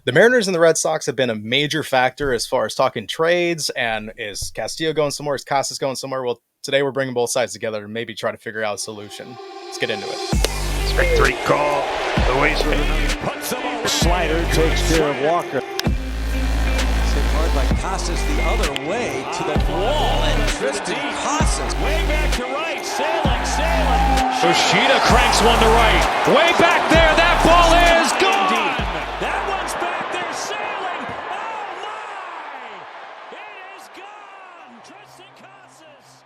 The Mariners and the Red Sox have been a major factor as far as talking trades. And is Castillo going somewhere? Is Casas going somewhere? Well, today we're bringing both sides together to maybe try to figure out a solution. Let's get into it. Strike three call. The ways Slider takes care of Walker. Hit hard by Casas the other way to the wall, and Tristan Casas way back to right, sailing. Yoshida cranks one to right, way back there. That ball is gone. That one's back there, sailing. Oh my! It is gone. Tristan Casas.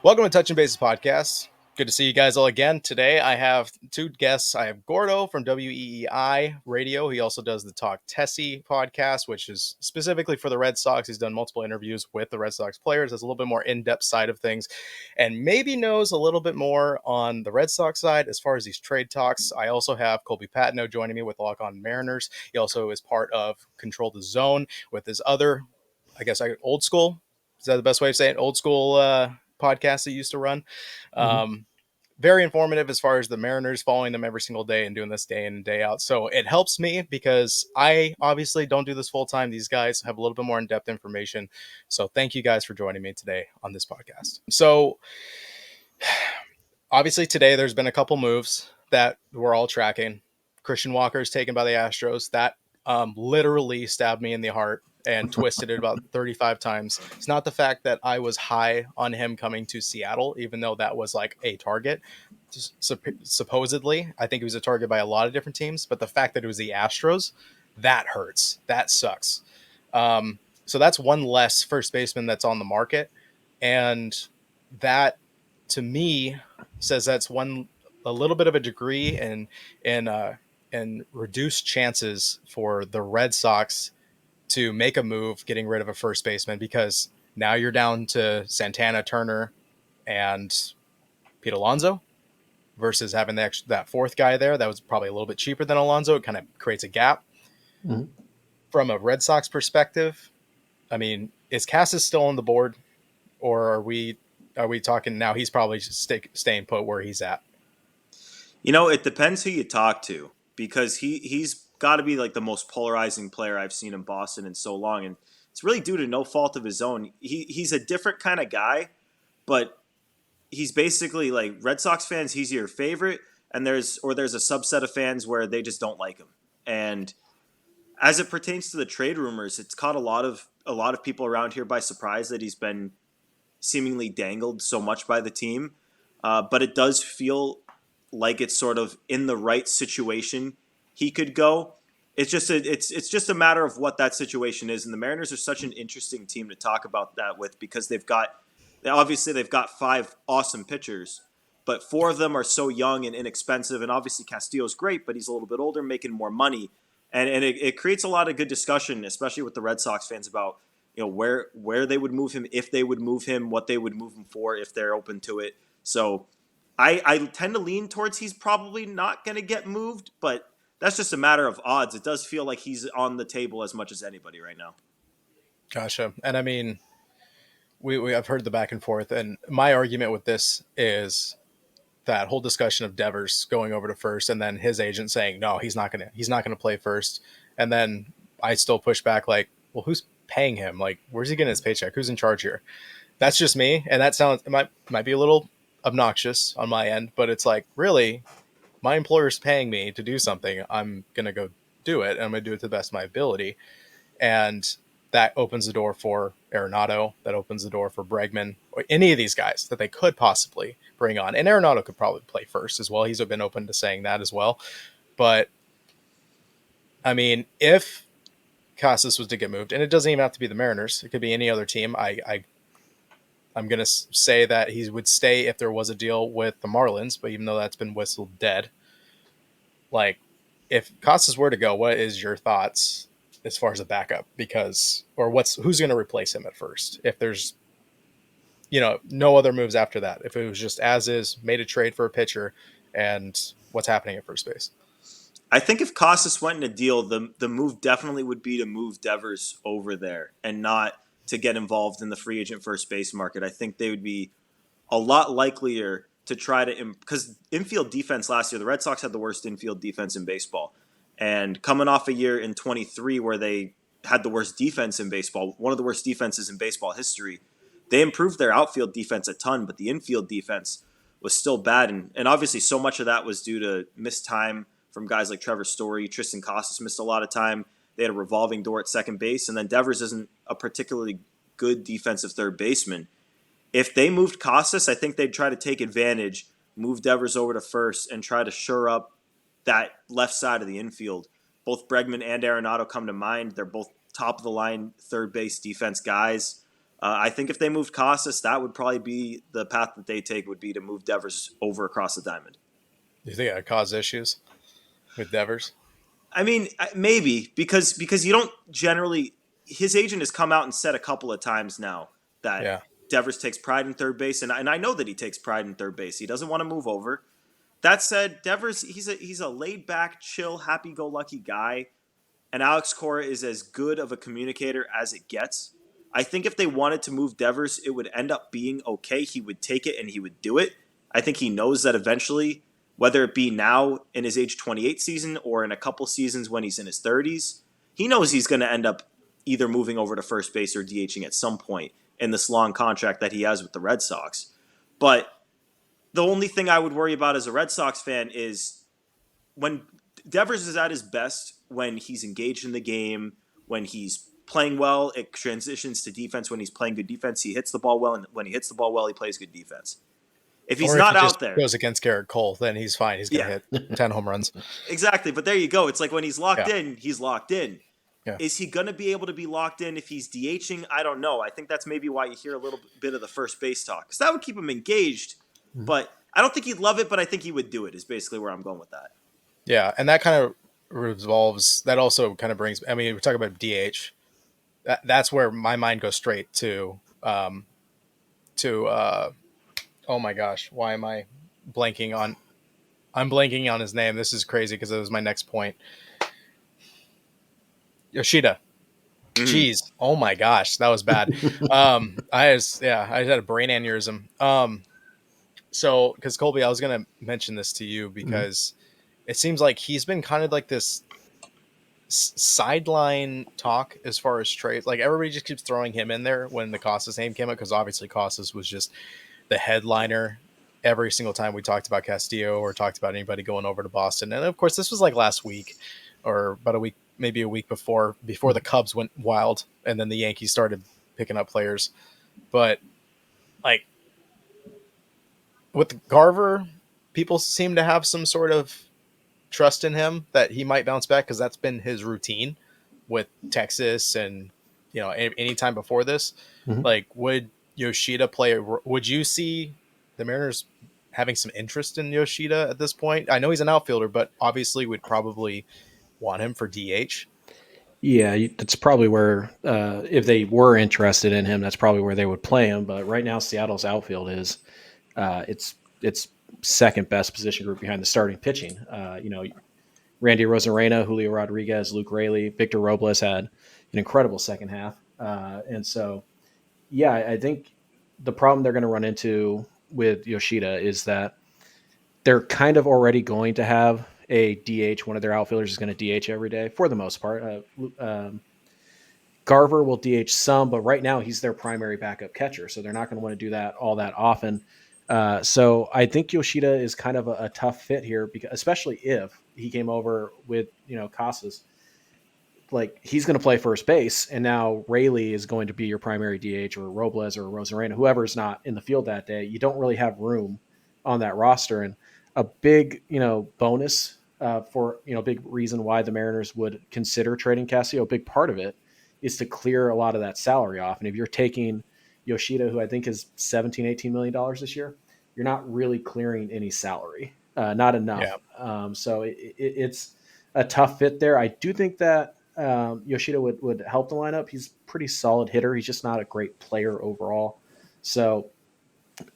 Welcome to Touching Bases Podcast. Good to see you guys all again. Today I have two guests. I have Gordo from WEEI Radio. He also does the Talk Tessie podcast, which is specifically for the Red Sox. He's done multiple interviews with the Red Sox players. Has a little bit more in-depth side of things and maybe knows a little bit more on the Red Sox side as far as these trade talks. I also have Colby joining me with Lock On Mariners. He also is part of Control the Zone with his other, old school. Is that the best way of saying it? Old school podcast he used to run. Very informative as far as the Mariners, following them every single day and doing this day in and day out. So it helps me because I obviously don't do this full time. These guys have a little bit more in-depth information. So thank you guys for joining me today on this podcast. So obviously today there's been a couple moves that we're all tracking. Christian Walker is taken by the Astros. That literally stabbed me in the heart and twisted it about 35 times. It's not the fact that I was high on him coming to Seattle, even though that was like a target. Supposedly, I think he was a target by a lot of different teams, but the fact that it was the Astros, that hurts. That sucks. So that's one less first baseman that's on the market. And that, to me, says that's a little bit of a degree and reduced chances for the Red Sox to make a move getting rid of a first baseman, because now you're down to Santana, Turner, and Pete Alonso versus having that fourth guy there. That was probably a little bit cheaper than Alonso. It kind of creates a gap. Mm-hmm. From a Red Sox perspective, I mean, is Casas still on the board, or are we talking now he's probably just staying put where he's at? You know, it depends who you talk to, because he's got to be like the most polarizing player I've seen in Boston in so long, and it's really due to no fault of his own. He's a different kind of guy, but he's basically like Red Sox fans. He's your favorite, and there's a subset of fans where they just don't like him. And as it pertains to the trade rumors, it's caught a lot of people around here by surprise that he's been seemingly dangled so much by the team. But it does feel like it's sort of in the right situation he could go. It's just a matter of what that situation is, and the Mariners are such an interesting team to talk about that with, because they've got 5 awesome pitchers, but 4 of them are so young and inexpensive, and obviously Castillo's great, but he's a little bit older, making more money, and it creates a lot of good discussion, especially with the Red Sox fans, about where they would move him, if they would move him, what they would move him for if they're open to it. So I tend to lean towards he's probably not going to get moved, but that's just a matter of odds. It does feel like he's on the table as much as anybody right now. Gotcha. And I mean, I've heard the back and forth, and my argument with this is that whole discussion of Devers going over to first, and then his agent saying, no, he's not gonna play first. And then I still push back, like, well, who's paying him? Like, where's he getting his paycheck? Who's in charge here? That's just me. And that might be a little obnoxious on my end, but it's like, really, my employer's paying me to do something. I'm going to go do it, and I'm going to do it to the best of my ability. And that opens the door for Arenado. That opens the door for Bregman, or any of these guys that they could possibly bring on. And Arenado could probably play first as well. He's been open to saying that as well. But, I mean, if Casas was to get moved, and it doesn't even have to be the Mariners, it could be any other team, I'm going to say that he would stay if there was a deal with the Marlins, but even though that's been whistled dead, like, if Casas were to go, what is your thoughts as far as a backup? Who's going to replace him at first? If there's, no other moves after that, if it was just as is, made a trade for a pitcher, and what's happening at first base? I think if Casas went in a deal, the move definitely would be to move Devers over there and not to get involved in the free agent first base market. I think they would be a lot likelier to try to, because infield defense last year, the Red Sox had the worst infield defense in baseball. And coming off a year in 23 where they had the worst defense in baseball, one of the worst defenses in baseball history, they improved their outfield defense a ton, but the infield defense was still bad. And obviously so much of that was due to missed time from guys like Trevor Story. Tristan Casas missed a lot of time. They had a revolving door at second base. And then Devers isn't a particularly good defensive third baseman. If they moved Casas, I think they'd try to take advantage, move Devers over to first, and try to shore up that left side of the infield. Both Bregman and Arenado come to mind. They're both top-of-the-line third base defense guys. I think if they moved Casas, that would probably be the path that they take, would be to move Devers over across the diamond. Do you think that cause issues with Devers? I mean, maybe, because you don't generally – his agent has come out and said a couple of times now that Devers takes pride in third base, and I know that he takes pride in third base. He doesn't want to move over. That said, Devers, he's a laid-back, chill, happy-go-lucky guy, and Alex Cora is as good of a communicator as it gets. I think if they wanted to move Devers, it would end up being okay. He would take it and he would do it. I think he knows that eventually, whether it be now in his age 28 season or in a couple seasons when he's in his 30s, he knows he's going to end up either moving over to first base or DHing at some point in this long contract that he has with the Red Sox. But the only thing I would worry about as a Red Sox fan is when Devers is at his best, when he's engaged in the game, when he's playing well, it transitions to defense. When he's playing good defense, he hits the ball well, and when he hits the ball well, he plays good defense. If he's not out there, goes against Garrett Cole, then he's fine. He's going to hit 10 home runs. Exactly, but there you go. It's like when he's locked in, he's locked in. Yeah. Is he going to be able to be locked in if he's DHing? I don't know. I think that's maybe why you hear a little bit of the first base talk, because that would keep him engaged. Mm-hmm. But I don't think he'd love it, but I think he would do it, is basically where I'm going with that. Yeah, and that kind of revolves. That also kind of brings. I mean, we're talking about DH. That's where my mind goes straight to. Oh my gosh, why am I blanking on? I'm blanking on his name. This is crazy because it was my next point. Yoshida. Jeez. Oh my gosh, that was bad. I had a brain aneurysm. So because Colby, I was gonna mention this to you because it seems like he's been kind of like this sideline talk as far as trades. Like everybody just keeps throwing him in there when the Casas name came up, because obviously Casas was just the headliner every single time we talked about Castillo or talked about anybody going over to Boston. And of course, this was like last week or about a week, maybe a week before the Cubs went wild and then the Yankees started picking up players. But like with Garver, people seem to have some sort of trust in him that he might bounce back, because that's been his routine with Texas and, you know, any time before this. Like, would Yoshida play? Would you see the Mariners having some interest in Yoshida at this point? I know he's an outfielder, but obviously would probably want him for DH. Yeah, that's probably where, if they were interested in him, that's probably where they would play him. But right now, Seattle's outfield is it's second best position group behind the starting pitching. Randy Rosarena, Julio Rodriguez, Luke Raley, Victor Robles had an incredible second half. And so, yeah, I think the problem they're going to run into with Yoshida is that they're kind of already going to have a DH. One of their outfielders is going to DH every day for the most part. Garver will DH some, but right now he's their primary backup catcher. So they're not going to want to do that all that often. So I think Yoshida is kind of a tough fit here, because especially if he came over with, Casas, like he's going to play first base, and now Raley is going to be your primary DH, or Robles or Rosarena, whoever's not in the field that day. You don't really have room on that roster. And a big, bonus for, big reason why the Mariners would consider trading Castillo, a big part of it is to clear a lot of that salary off. And if you're taking Yoshida, who I think is $17-18 million this year, you're not really clearing any salary, not enough. Yeah. So it's a tough fit there. I do think that Yoshida would help the lineup. He's a pretty solid hitter. He's just not a great player overall. So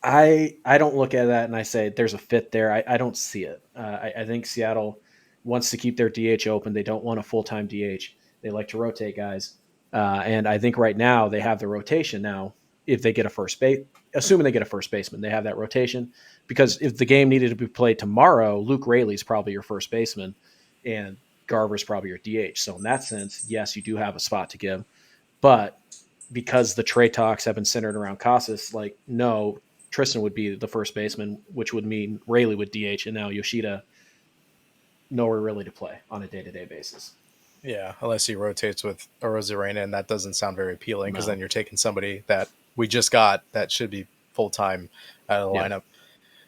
I don't look at that and I say there's a fit there. I don't see it. I think Seattle wants to keep their DH open. They don't want a full-time DH. They like to rotate guys. And I think right now they have the rotation now. If they get a first base, assuming they get a first baseman, they have that rotation, because if the game needed to be played tomorrow, Luke Raley's probably your first baseman. And Garver's probably your DH. So in that sense, yes, you do have a spot to give. But because the trade talks have been centered around Casas, like, no, Tristan would be the first baseman, which would mean Rayleigh would DH, and now Yoshida nowhere really to play on a day-to-day basis. Yeah, unless he rotates with Arozarena, and that doesn't sound very appealing because No. then you're taking somebody that we just got that should be full-time out of the lineup.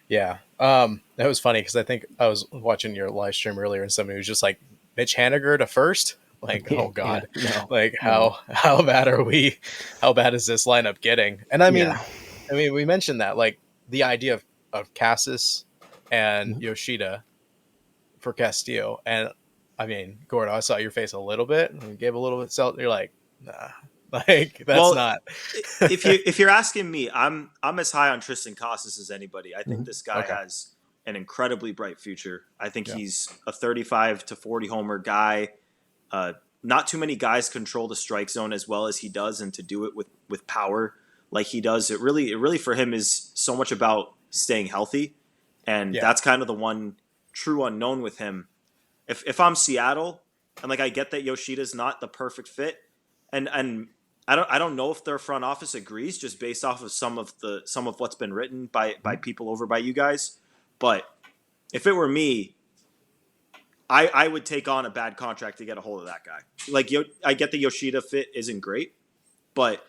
Yeah. That was funny because I think I was watching your live stream earlier and somebody was just like, Mitch Haniger to first? Like, oh God. Yeah, no, Like no. how bad are we? How bad is this lineup getting? And I mean, Yeah. we mentioned that, like, the idea of Casas and Mhm. Yoshida for Castillo. And I mean, Gordo, I saw your face a little bit and you gave a little bit you're like, nah. Like, that's Well, not if you're asking me, I'm as high on Tristan Casas as anybody. I think Mhm. this guy Okay. has an incredibly bright future. I think Yeah. he's a 35 to 40 homer guy. Not too many guys control the strike zone as well as he does, and to do it with power like he does, it really for him is so much about staying healthy, and Yeah. that's kind of the one true unknown with him. If I'm Seattle, and like I get that Yoshida's not the perfect fit, and I don't know if their front office agrees just based off of some of what's been written by people over by you guys, but if it were me, I would take on a bad contract to get a hold of that guy. Like, I get the Yoshida fit isn't great, but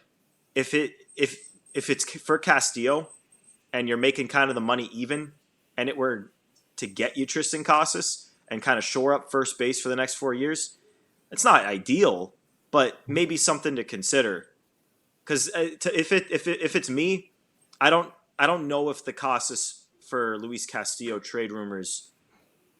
if it's for Castillo and you're making kind of the money even, and it were to get you Tristan Casas and kind of shore up first base for the next 4 years, it's not ideal, but maybe something to consider. Because if it's me, I don't know if the Casas for Luis Castillo trade rumors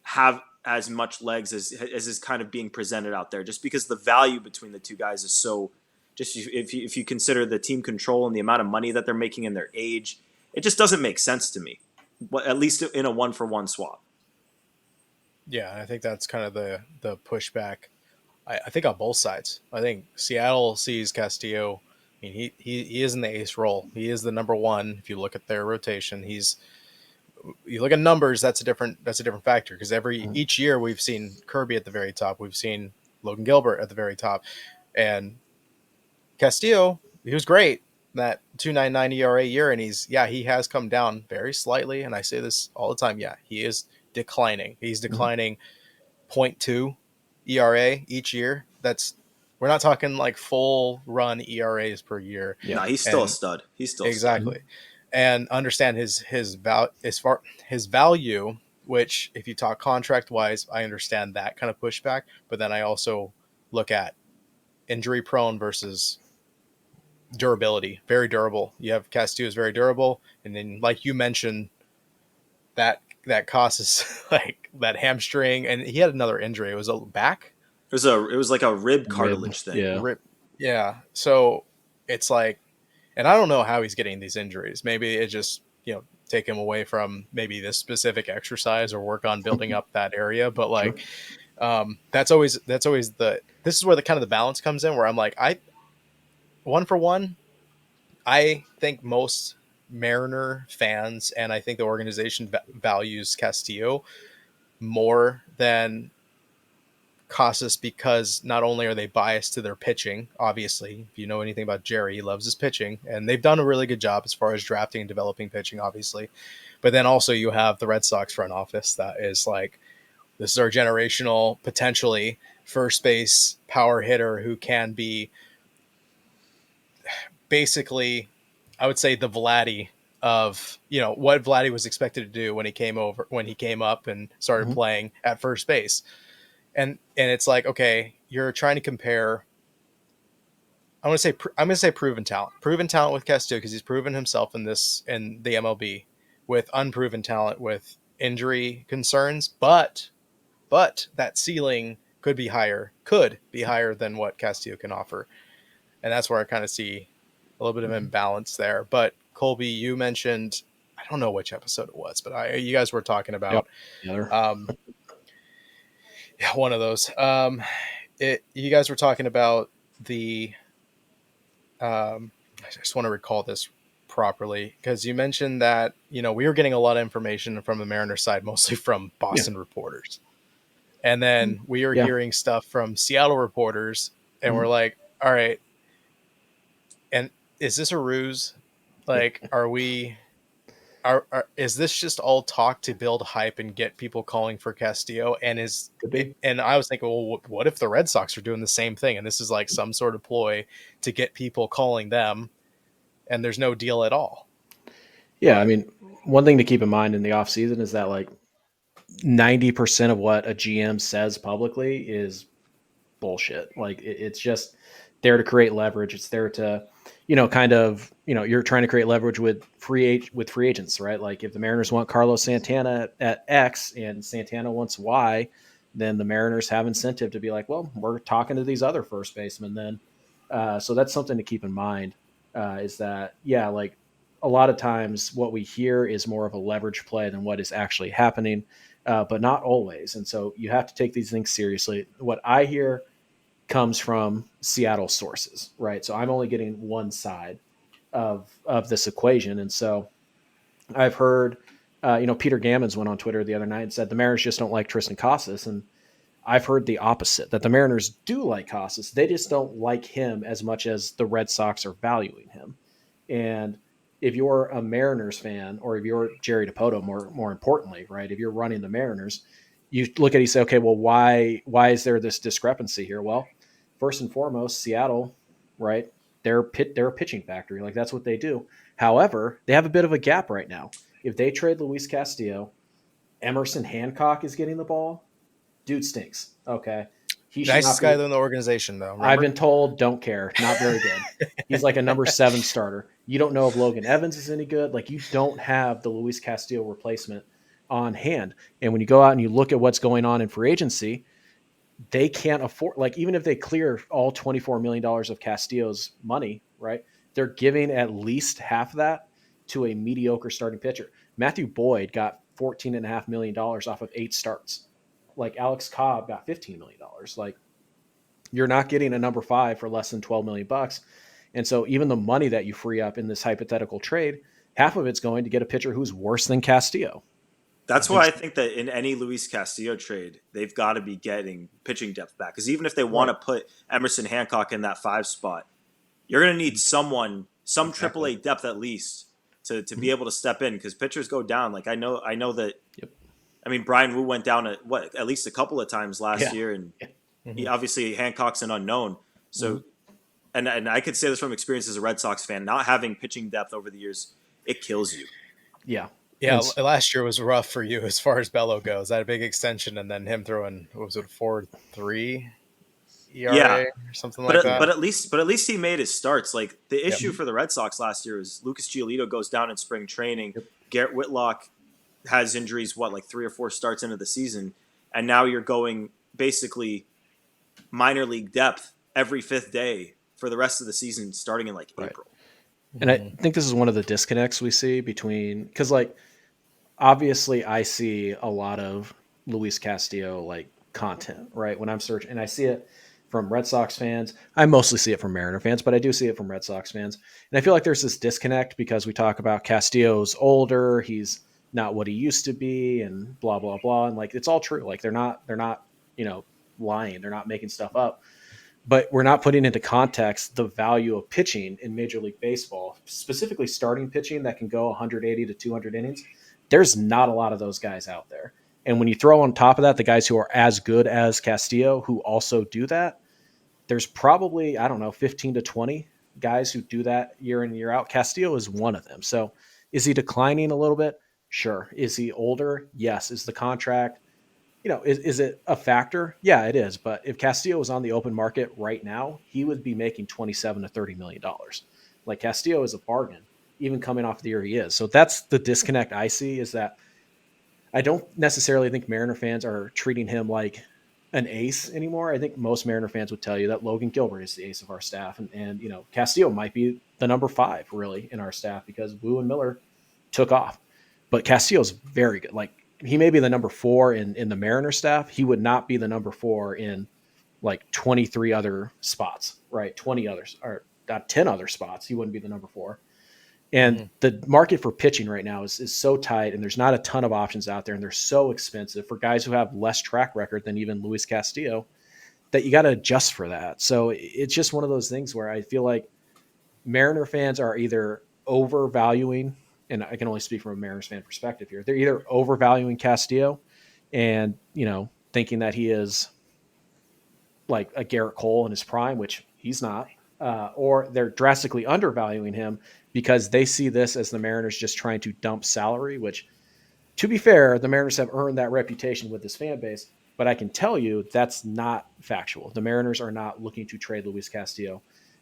have as much legs as is kind of being presented out there, just because the value between the two guys is so. Just if you consider the team control and the amount of money that they're making and their age, it just doesn't make sense to me. At least in a 1-for-1 swap. Yeah, I think that's kind of the pushback. I think on both sides. I think Seattle sees Castillo. I mean, he is in the ace role. He is the number one. If you look at their rotation, you look at numbers. That's a different factor because each year we've seen Kirby at the very top. We've seen Logan Gilbert at the very top, and Castillo, he was great that 2.99 ERA year, and he has come down very slightly. And I say this all the time. Yeah, he is declining. He's declining 0.2 ERA each year. We're not talking like full run ERAs per year. Yeah, he's still a stud. He's still exactly, and understand his value. Which, if you talk contract wise, I understand that kind of pushback. But then I also look at injury prone versus durability. Very durable. You have Castillo is very durable, and then like you mentioned, that causes like that hamstring, and he had another injury. It was a back. It was like a rib cartilage thing. Yeah. Yeah. So it's like, and I don't know how he's getting these injuries. Maybe it just, take him away from maybe this specific exercise or work on building up that area. But like, that's always this is where the kind of the balance comes in, where I'm like, 1-for-1, I think most Mariner fans and I think the organization values Castillo more than Casas, because not only are they biased to their pitching, obviously, if you know anything about Jerry, he loves his pitching, and they've done a really good job as far as drafting and developing pitching, obviously. But then also you have the Red Sox front office that is like, this is our generational, potentially first base power hitter who can be basically, I would say, the Vladdy of, what Vladdy was expected to do when he came up and started playing at first base. And it's like, okay, you're trying to compare. I'm going to say proven talent with Castillo, because he's proven himself in the MLB, with unproven talent with injury concerns, but that ceiling could be higher than what Castillo can offer. And that's where I kind of see a little bit of imbalance there. But Colby, you mentioned, I don't know which episode it was, but you guys were talking about, yeah, one of those. You guys were talking about the. I just want to recall this properly, because you mentioned that we were getting a lot of information from the Mariners side, mostly from Boston reporters, And then we are Yeah. hearing stuff from Seattle reporters, and Mhm. we're like, all right, and is this a ruse? Like, is this just all talk to build hype and get people calling for Castillo? Could be. And I was thinking, well, what if the Red Sox are doing the same thing, and this is like some sort of ploy to get people calling them, and there's no deal at all? Yeah, But I mean, one thing to keep in mind in the offseason is that like 90% of what a GM says publicly is bullshit. Like it's just there to create leverage. It's there to, kind of, you're trying to create leverage with free agents, right? Like if the Mariners want Carlos Santana at X and Santana wants Y, then the Mariners have incentive to be like, well, we're talking to these other first basemen then. So that's something to keep in mind. Is that like a lot of times what we hear is more of a leverage play than what is actually happening, but not always. And so you have to take these things seriously. What I hear comes from Seattle sources, right? So I'm only getting one side of this equation, and so I've heard, Peter Gammons went on Twitter the other night and said the Mariners just don't like Tristan Casas, and I've heard the opposite, that the Mariners do like Casas. They just don't like him as much as the Red Sox are valuing him. And if you're a Mariners fan, or if you're Jerry DiPoto, more importantly, right? If you're running the Mariners, you look at it, you say, okay, well, why is there this discrepancy here? Well, first and foremost, Seattle, right? They're a pitching factory. Like that's what they do. However, they have a bit of a gap right now. If they trade Luis Castillo, Emerson Hancock is getting the ball. Dude stinks. Okay. He should nicest not be. guy in the organization, though. I've Remember? been told, don't care. Not very good. He's like a number 7 starter. You don't know if Logan Evans is any good. Like you don't have the Luis Castillo replacement on hand. And when you go out and you look at what's going on in free agency, they can't afford, like, even if they clear all $24 million of Castillo's money, right? They're giving at least half of that to a mediocre starting pitcher. Matthew Boyd got $14.5 million off of 8 starts. Like Alex Cobb got $15 million. Like you're not getting a number 5 for less than $12 million. And so even the money that you free up in this hypothetical trade, half of it's going to get a pitcher who's worse than Castillo. That's why I think that in any Luis Castillo trade, they've got to be getting pitching depth back. Because even if they want to put Emerson Hancock in that 5 spot, you're going to need some AAA depth at least to be able to step in. Because pitchers go down. Like I know that. Yep. I mean, Brian Wu went down at least a couple of times last year, and he, obviously Hancock's an unknown. So, and I could say this from experience as a Red Sox fan, not having pitching depth over the years, it kills you. Yeah. Yeah, last year was rough for you as far as Bello goes. That big extension, and then him throwing, what was it, 4.3 ERA or something like that. But at least he made his starts. Like the issue for the Red Sox last year is Lucas Giolito goes down in spring training. Garrett Whitlock has injuries, like 3 or 4 starts into the season, and now you're going basically minor league depth every 5th day for the rest of the season, starting in April. And I think this is one of the disconnects we see between, because obviously I see a lot of Luis Castillo content, right? When I'm searching, and I see it from Red Sox fans. I mostly see it from Mariner fans, but I do see it from Red Sox fans. And I feel like there's this disconnect because we talk about Castillo's older, he's not what he used to be, and blah, blah, blah. And it's all true. They're not, lying. They're not making stuff up. But we're not putting into context the value of pitching in Major League Baseball, specifically starting pitching that can go 180 to 200 innings. There's not a lot of those guys out there. And when you throw on top of that the guys who are as good as Castillo who also do that, there's probably, 15 to 20 guys who do that year in and year out. Castillo is one of them. So is he declining a little bit? Sure. Is he older? Yes. Is the contract, is it a factor? Yeah, it is. But if Castillo was on the open market right now, he would be making $27 to $30 million. Castillo is a bargain, even coming off the year he is. So that's the disconnect I see, is that I don't necessarily think Mariner fans are treating him like an ace anymore. I think most Mariner fans would tell you that Logan Gilbert is the ace of our staff. And Castillo might be the number 5 really in our staff because Wu and Miller took off. But Castillo's very good. He may be the number 4 in the Mariner staff. He would not be the number 4 in 23 other spots, right? 20 others or 10 other spots. He wouldn't be the number 4. And Mhm. the market for pitching right now is so tight, and there's not a ton of options out there, and they're so expensive for guys who have less track record than even Luis Castillo, that you got to adjust for that. So it's just one of those things where I feel like Mariner fans are either overvaluing, and I can only speak from a Mariners fan perspective here. They're either overvaluing Castillo and, thinking that he is like a Garrett Cole in his prime, which he's not, or they're drastically undervaluing him because they see this as the Mariners just trying to dump salary, which, to be fair, the Mariners have earned that reputation with this fan base. But I can tell you that's not factual. The Mariners are not looking to trade Luis Castillo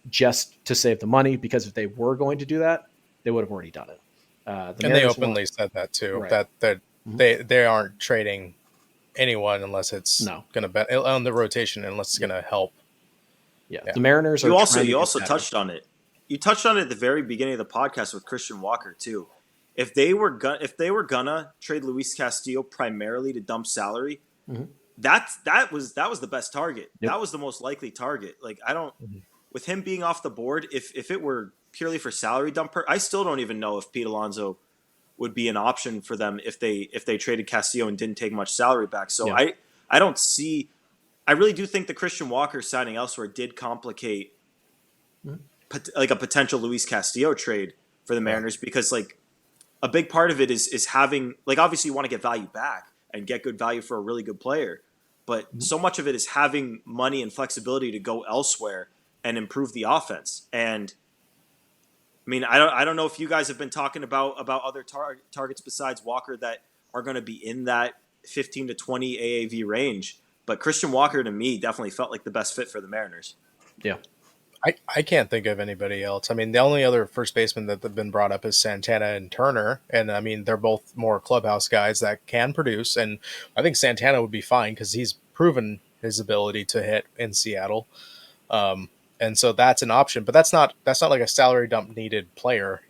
just to save the money, because if they were going to do that, they would have already done it. The And they Mariners openly said that too, right. that Mhm. they aren't trading anyone unless it's No. going to be on the rotation, unless it's going to help. Yeah. Yeah. The Mariners are You also trying to you get also better. touched on it. You touched on it at the very beginning of the podcast with Christian Walker too. If they were gonna trade Luis Castillo primarily to dump salary, Mhm. that was the best target. Yep. That was the most likely target. Like I don't Mhm. with him being off the board, if it were purely for salary dumper, I still don't even know if Pete Alonso would be an option for them if they traded Castillo and didn't take much salary back. So Yeah. I don't see. I really do think the Christian Walker signing elsewhere did complicate like a potential Luis Castillo trade for the Mariners, because like a big part of it is having, like, obviously you want to get value back and get good value for a really good player, but so much of it is having money and flexibility to go elsewhere and improve the offense. And I mean, I don't know if you guys have been talking about other targets besides Walker that are going to be in that 15 to 20 AAV range, but Christian Walker to me definitely felt like the best fit for the Mariners. Yeah. I can't think of anybody else. I mean, the only other first baseman that have been brought up is Santana and Turner, and I mean they're both more clubhouse guys that can produce, and I think Santana would be fine because he's proven his ability to hit in Seattle, and so that's an option. But that's not like a salary dump needed player.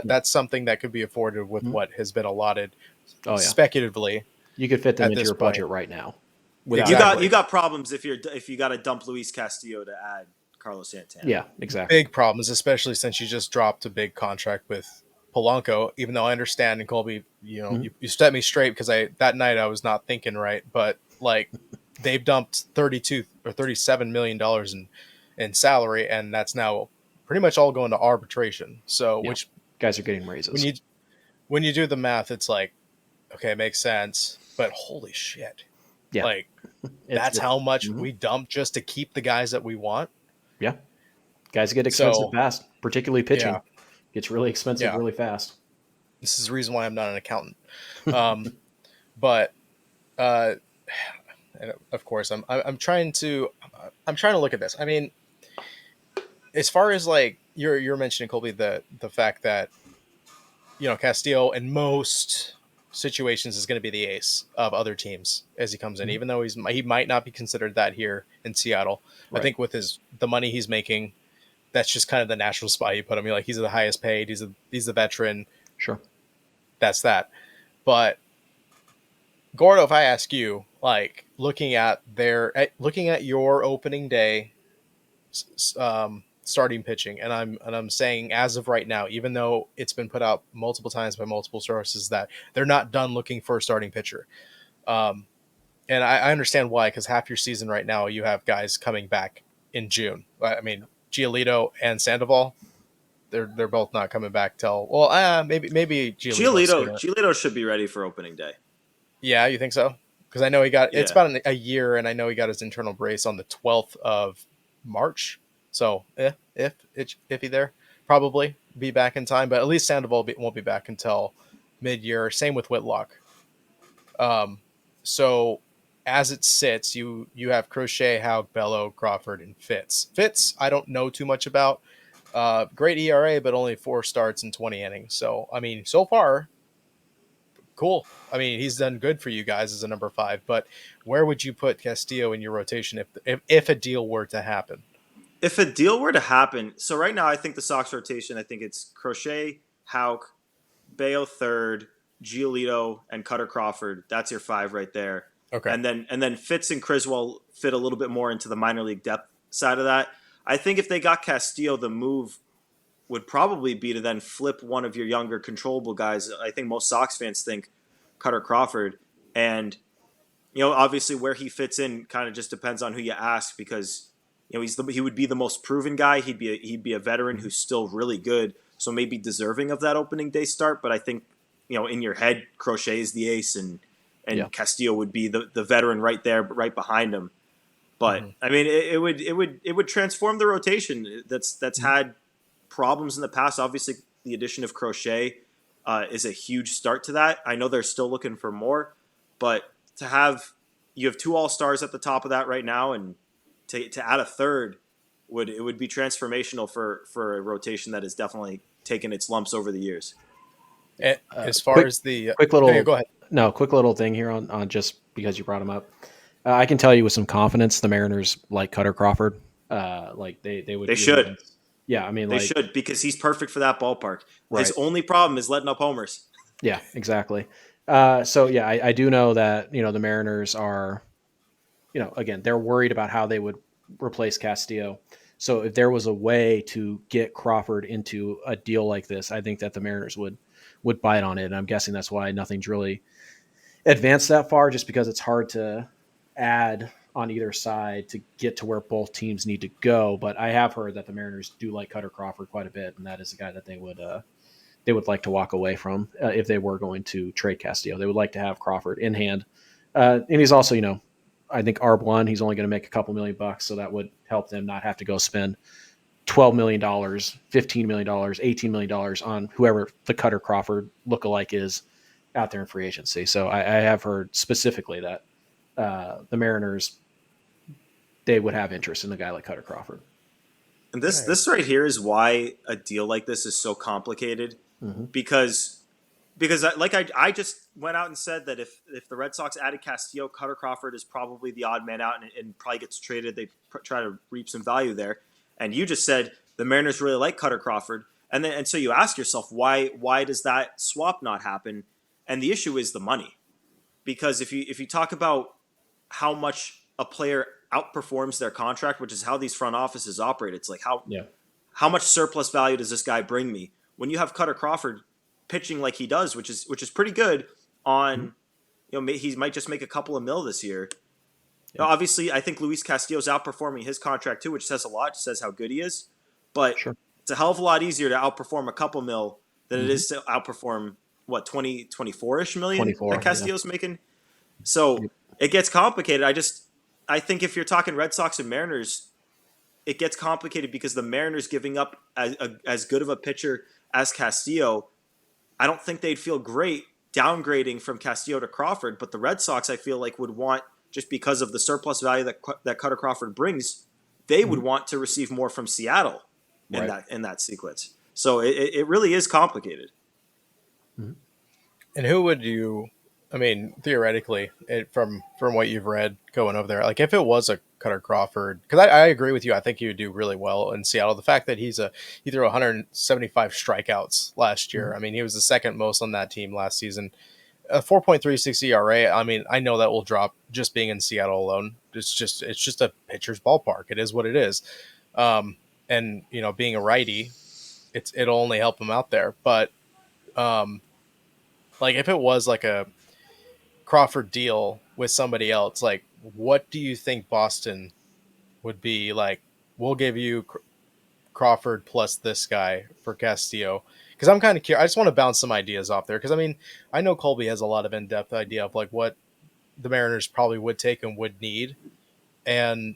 That's something that could be afforded with Mhm. what has been allotted Oh, yeah. speculatively You could fit them at into this your budget point. right now. Exactly. You got problems if you got to dump Luis Castillo to add Carlos Santana. Yeah, exactly. Big problems, especially since you just dropped a big contract with Polanco. Even though I understand, and Colby, Mhm. you set me straight because that night I was not thinking right. But like, they've dumped $32 or $37 million in salary, and that's now pretty much all going to arbitration. So, Yeah. which Guys are getting when raises. you do the math, it's like, okay, it makes sense. But holy shit, Yeah. like that's how much Mhm. we dump just to keep the guys that we want. Yeah. Guys get expensive So fast, particularly pitching. yeah, Gets really expensive yeah. really fast. This is the reason why I'm not an accountant. But uh, and of course, I'm trying to look at this. I mean, as far as like you're mentioning, Colby, the fact that Castillo in most situations is going to be the ace of other teams as he comes in, even though he might not be considered that here in Seattle. I Right. think with the money he's making, that's just kind of the natural spot you put him. Like, he's the highest paid. He's the veteran. Sure. That's that. But Gordo, if I ask you, like, looking at your opening day starting pitching, and I'm saying as of right now, even though it's been put out multiple times by multiple sources that they're not done looking for a starting pitcher, and I understand why, because half your season right now you have guys coming back in June. I mean, Giolito and Sandoval, they're both not coming back till maybe Giolito sooner. Giolito should be ready for opening day. Yeah, you think so? Because I know it's Yeah. about a year, and I know he got his internal brace on the 12th of March. So if he there, probably be back in time. But at least Sandoval won't be back until mid-year. Same with Whitlock. So as it sits, you have Crochet, Haug, Bello, Crawford, and Fitz. Fitz, I don't know too much about. Great ERA, but only 4 starts in 20 innings. So I mean, so far, cool. I mean, he's done good for you guys as a number 5. But where would you put Castillo in your rotation if a deal were to happen? If a deal were to happen, so right now I think the Sox rotation, I think it's Crochet, Hauk, Bayo third, Giolito, and Cutter Crawford. That's your 5 right there. Okay. And then Fitz and Criswell fit a little bit more into the minor league depth side of that. I think if they got Castillo, the move would probably be to then flip one of your younger controllable guys. I think most Sox fans think Cutter Crawford, and obviously where he fits in kind of just depends on who you ask, because he would be the most proven guy. He'd be a veteran who's still really good, so maybe deserving of that opening day start. But I think in your head, Crochet is the ace, and Castillo would be the veteran right there, right behind him. But I mean, it would transform the rotation that's had problems in the past. Obviously, the addition of Crochet is a huge start to that. I know they're still looking for more, but you have 2 all-stars at the top of that right now, and to add a third would be transformational for a rotation that has definitely taken its lumps over the years. As far as the quick little go ahead. No, quick little thing here on just because you brought him up. I can tell you with some confidence the Mariners like Cutter Crawford. Like they would. They should. Yeah, I mean they should, because he's perfect for that ballpark. Right. His only problem is letting up homers. Yeah, exactly. So yeah, I do know that the Mariners are, again, they're worried about how they would replace Castillo. So if there was a way to get Crawford into a deal like this, I think that the Mariners would bite on it. And I'm guessing that's why nothing's really advanced that far, just because it's hard to add on either side to get to where both teams need to go. But I have heard that the Mariners do like Cutter Crawford quite a bit, and that is a guy that they would like to walk away from if they were going to trade Castillo. They would like to have Crawford in hand. And he's also, I think ARB1, he's only going to make a couple $1,000,000, so that would help them not have to go spend $12 million, $15 million, $18 million on whoever the Cutter Crawford lookalike is out there in free agency. So I have heard specifically that the Mariners, they would have interest in a guy like Cutter Crawford. And this right here is why a deal like this is so complicated, because I just went out and said that if the Red Sox added Castillo, Cutter Crawford is probably the odd man out and probably gets traded. They try to reap some value there. And you just said the Mariners really like Cutter Crawford. And so you ask yourself, why does that swap not happen? And the issue is the money. Because if you talk about how much a player outperforms their contract, which is how these front offices operate, it's like how much surplus value does this guy bring me? When you have Cutter Crawford pitching like he does, which is pretty good on, he might just make a couple of mil this year. Now, obviously, I think Luis Castillo's outperforming his contract too, which says a lot, says how good he is. But it's a hell of a lot easier to outperform a couple mil than it is to outperform 24-ish million that Castillo's making. So it gets complicated. I think if you're talking Red Sox and Mariners, it gets complicated because the Mariners giving up as good of a pitcher as Castillo, I don't think they'd feel great downgrading from Castillo to Crawford. But the Red Sox, I feel like, would want, just because of the surplus value that Cutter Crawford brings, they would want to receive more from Seattle in that sequence. So it really is complicated. And who would you? I mean, theoretically, from what you've read going over there, like if it was a Cutter Crawford, because I agree with you, I think he would do really well in Seattle. The fact that he threw 175 strikeouts last year. I mean, he was the second most on that team last season. A 4.36 ERA. I mean, I know that will drop just being in Seattle alone. It's just a pitcher's ballpark. It is what it is. And being a righty, it'll only help him out there. But like if it was like a Crawford deal with somebody else, like what do you think Boston would be like? We'll give you Crawford plus this guy for Castillo, because I'm kind of curious. I just want to bounce some ideas off there, because I mean, I know Colby has a lot of in-depth idea of like what the Mariners probably would take and would need, and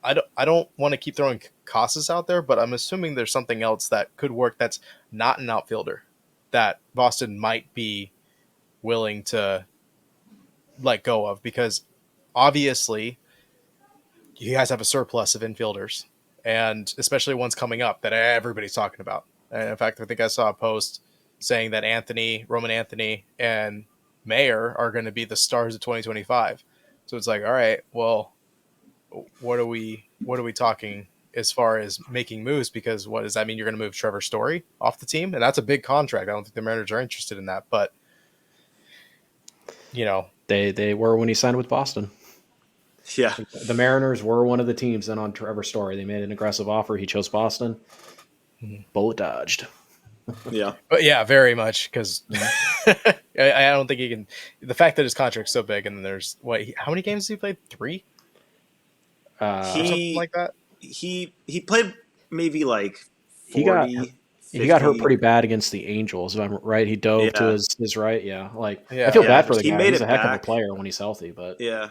I don't want to keep throwing Casas out there, but I'm assuming there's something else that could work that's not an outfielder that Boston might be willing to let go of, because obviously you guys have a surplus of infielders, and especially ones coming up that everybody's talking about. And in fact, I think I saw a post saying that Roman Anthony and Mayer are going to be the stars of 2025. So it's like, all right, well, what are we talking as far as making moves? Because what does that mean? You're going to move Trevor Story off the team, and that's a big contract. I don't think the Mariners are interested in that, but they were when he signed with Boston. Yeah, the Mariners were one of the teams then on Trevor Story. They made an aggressive offer. He chose Boston. Bullet dodged. Yeah. But yeah, very much because I don't think he can. The fact that his contract's so big, and then there's how many games has he played? 3 or something He like that. he played maybe like He got 40, he got hurt 50. pretty bad against the Angels, if I'm right. He dove to Yeah. his right. Yeah, like I Yeah, feel I bad remember for the He guy. made He's it a heck of a back. player when he's healthy, but Yeah. I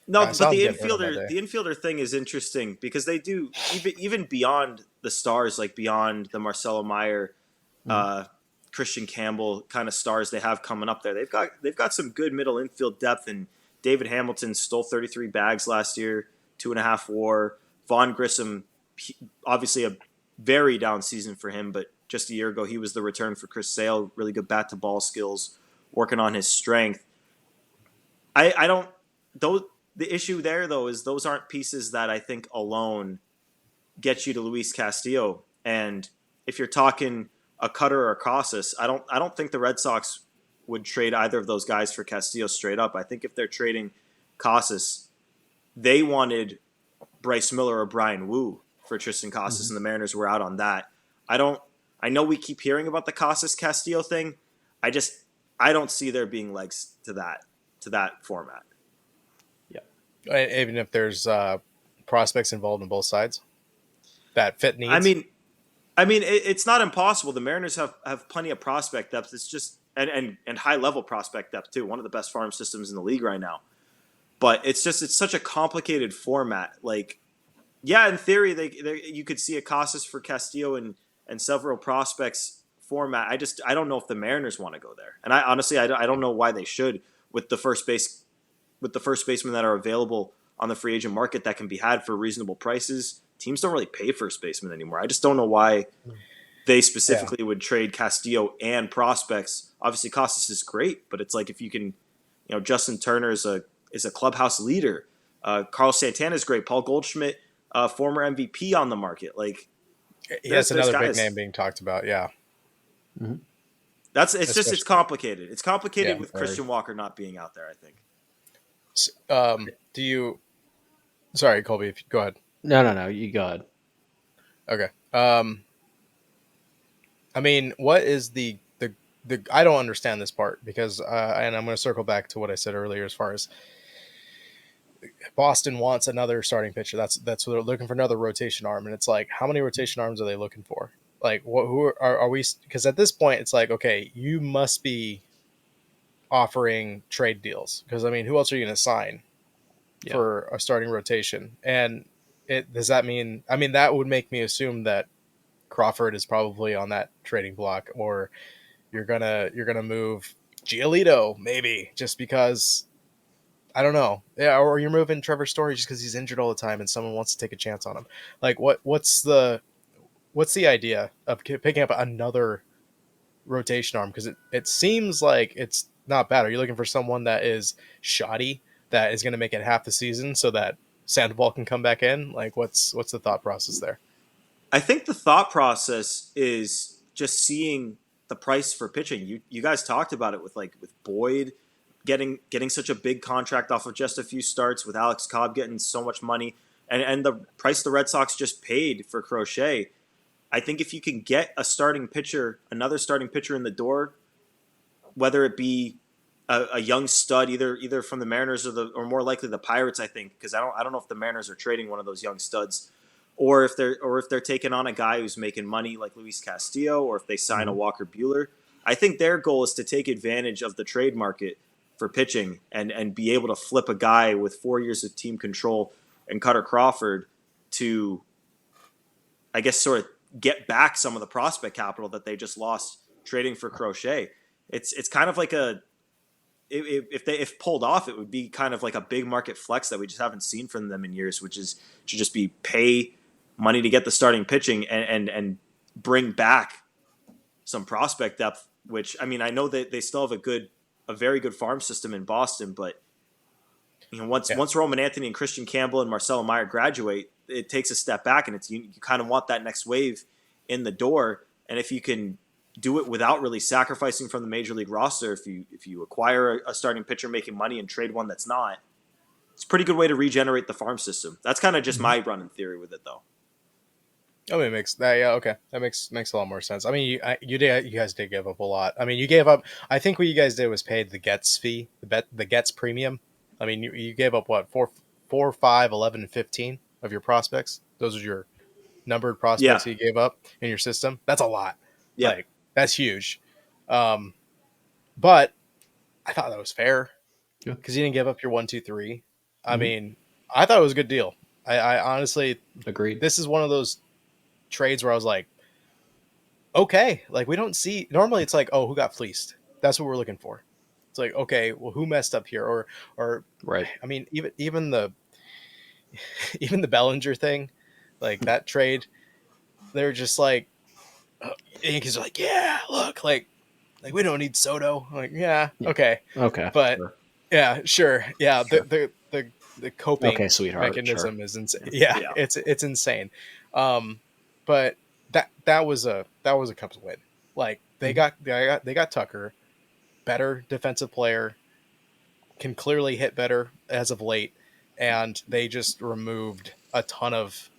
No, saw but the him getting hurt on that day. infielder thing is interesting because they do even beyond the stars, like beyond the Marcelo Meyer, uh, Christian Campbell kind of stars they have coming up there. They've got some good middle infield depth, and David Hamilton stole 33 bags last year, 2.5 WAR. Vaughn Grissom, obviously a very down season for him, but just a year ago he was the return for Chris Sale. Really good bat to ball skills, working on his strength. I don't those the issue there though is those aren't pieces that I think alone get you to Luis Castillo. And if you're talking a Cutter or a Casas, I don't think the Red Sox would trade either of those guys for Castillo straight up. I think if they're trading Casas, they wanted Bryce Miller or Brian Wu for Tristan Casas, and the Mariners were out on that. I know we keep hearing about the Casas Castillo thing. I don't see there being legs to that format. Even if there's prospects involved on both sides that fit needs. I mean, it's not impossible. The Mariners have plenty of prospect depth. It's just and high level prospect depth too. One of the best farm systems in the league right now. But it's such a complicated format. Like, yeah, in theory, you could see a Casas for Castillo and several prospects format. I don't know if the Mariners want to go there, and I honestly I don't know why they should with the first basemen that are available on the free agent market that can be had for reasonable prices. Teams don't really pay first basemen anymore. I just don't know why they specifically would trade Castillo and prospects. Obviously, Casas is great, but it's like if you can, Justin Turner is a clubhouse leader. Carlos Santana is great. Paul Goldschmidt, former MVP on the market. Like, that's another big name being talked about. Yeah, it's complicated. It's complicated with very. Christian Walker not being out there, I think. Sorry, Colby, if you go ahead. No, you go ahead. Okay. I mean, what is the I don't understand this part because and I'm going to circle back to what I said earlier as far as Boston wants another starting pitcher. That's what they're looking for, another rotation arm, and it's like, how many rotation arms are they looking for? Like, who are we? Because at this point, it's like, okay, you must be offering trade deals because I mean, who else are you going to sign for a starting rotation? And does that mean? I mean, that would make me assume that Crawford is probably on that trading block, or you're gonna move Giolito maybe just because. I don't know. Yeah, or you're moving Trevor Story just because he's injured all the time and someone wants to take a chance on him. Like, what's the idea of picking up another rotation arm? Because it seems like it's not bad. Are you looking for someone that is shoddy, that is going to make it half the season so that Sandoval can come back in? Like, what's the thought process there? I think the thought process is just seeing the price for pitching. You guys talked about it with Boyd getting such a big contract off of just a few starts, with Alex Cobb getting so much money, and the price the Red Sox just paid for Crochet. I think if you can get another starting pitcher in the door, whether it be a young stud, either from the Mariners or more likely the Pirates, I think, because I don't know if the Mariners are trading one of those young studs, or if they're taking on a guy who's making money like Luis Castillo, or if they sign a Walker Buehler. I think their goal is to take advantage of the trade market for pitching and be able to flip a guy with 4 years of team control and Cutter Crawford to, I guess, sort of get back some of the prospect capital that they just lost trading for Crochet. It's kind of like if pulled off, it would be kind of like a big market flex that we just haven't seen from them in years, which is to just be pay money to get the starting pitching and bring back some prospect depth, which, I mean, I know that they still have a very good farm system in Boston, but once Roman Anthony and Christian Campbell and Marcelo Meyer graduate, it takes a step back, and you kind of want that next wave in the door. And if you can do it without really sacrificing from the major league roster, if you acquire a starting pitcher making money and trade one that's not, it's a pretty good way to regenerate the farm system. That's kind of just my running theory with it, though. I mean, it makes that yeah okay. That makes a lot more sense. I mean, you guys did give up a lot. I mean, you gave up. I think what you guys did was paid the Gets fee, the Gets premium. I mean, you gave up what 4, 5, 11, and 15 of your prospects. Those are your numbered Yeah, prospects you gave up in your system. That's a lot. yeah, Like that's huge. Um, but I thought that was fair Yeah. because you didn't give up your 1, 2, 3. I Mhm. mean, I thought it was a good deal. I honestly, Agreed. this is one of those trades where I was like, okay, like we don't see normally it's like, oh, who got fleeced? That's what we're looking for. It's like, okay, well, who messed up here? Or Right. I mean, even the even the Bellinger thing, like that trade, they're just like, Yankees are like, yeah, look, like we don't need Soto. I'm like, yeah, Yeah. okay, Okay. but Sure. yeah, sure, yeah, Sure. the Okay, coping sweetheart. Sure. mechanism is insane. Yeah. Yeah, yeah. it's insane. But that was a Cubs win. Like Mhm. they got Tucker, better defensive player, can clearly hit better as of late, and they just removed a ton of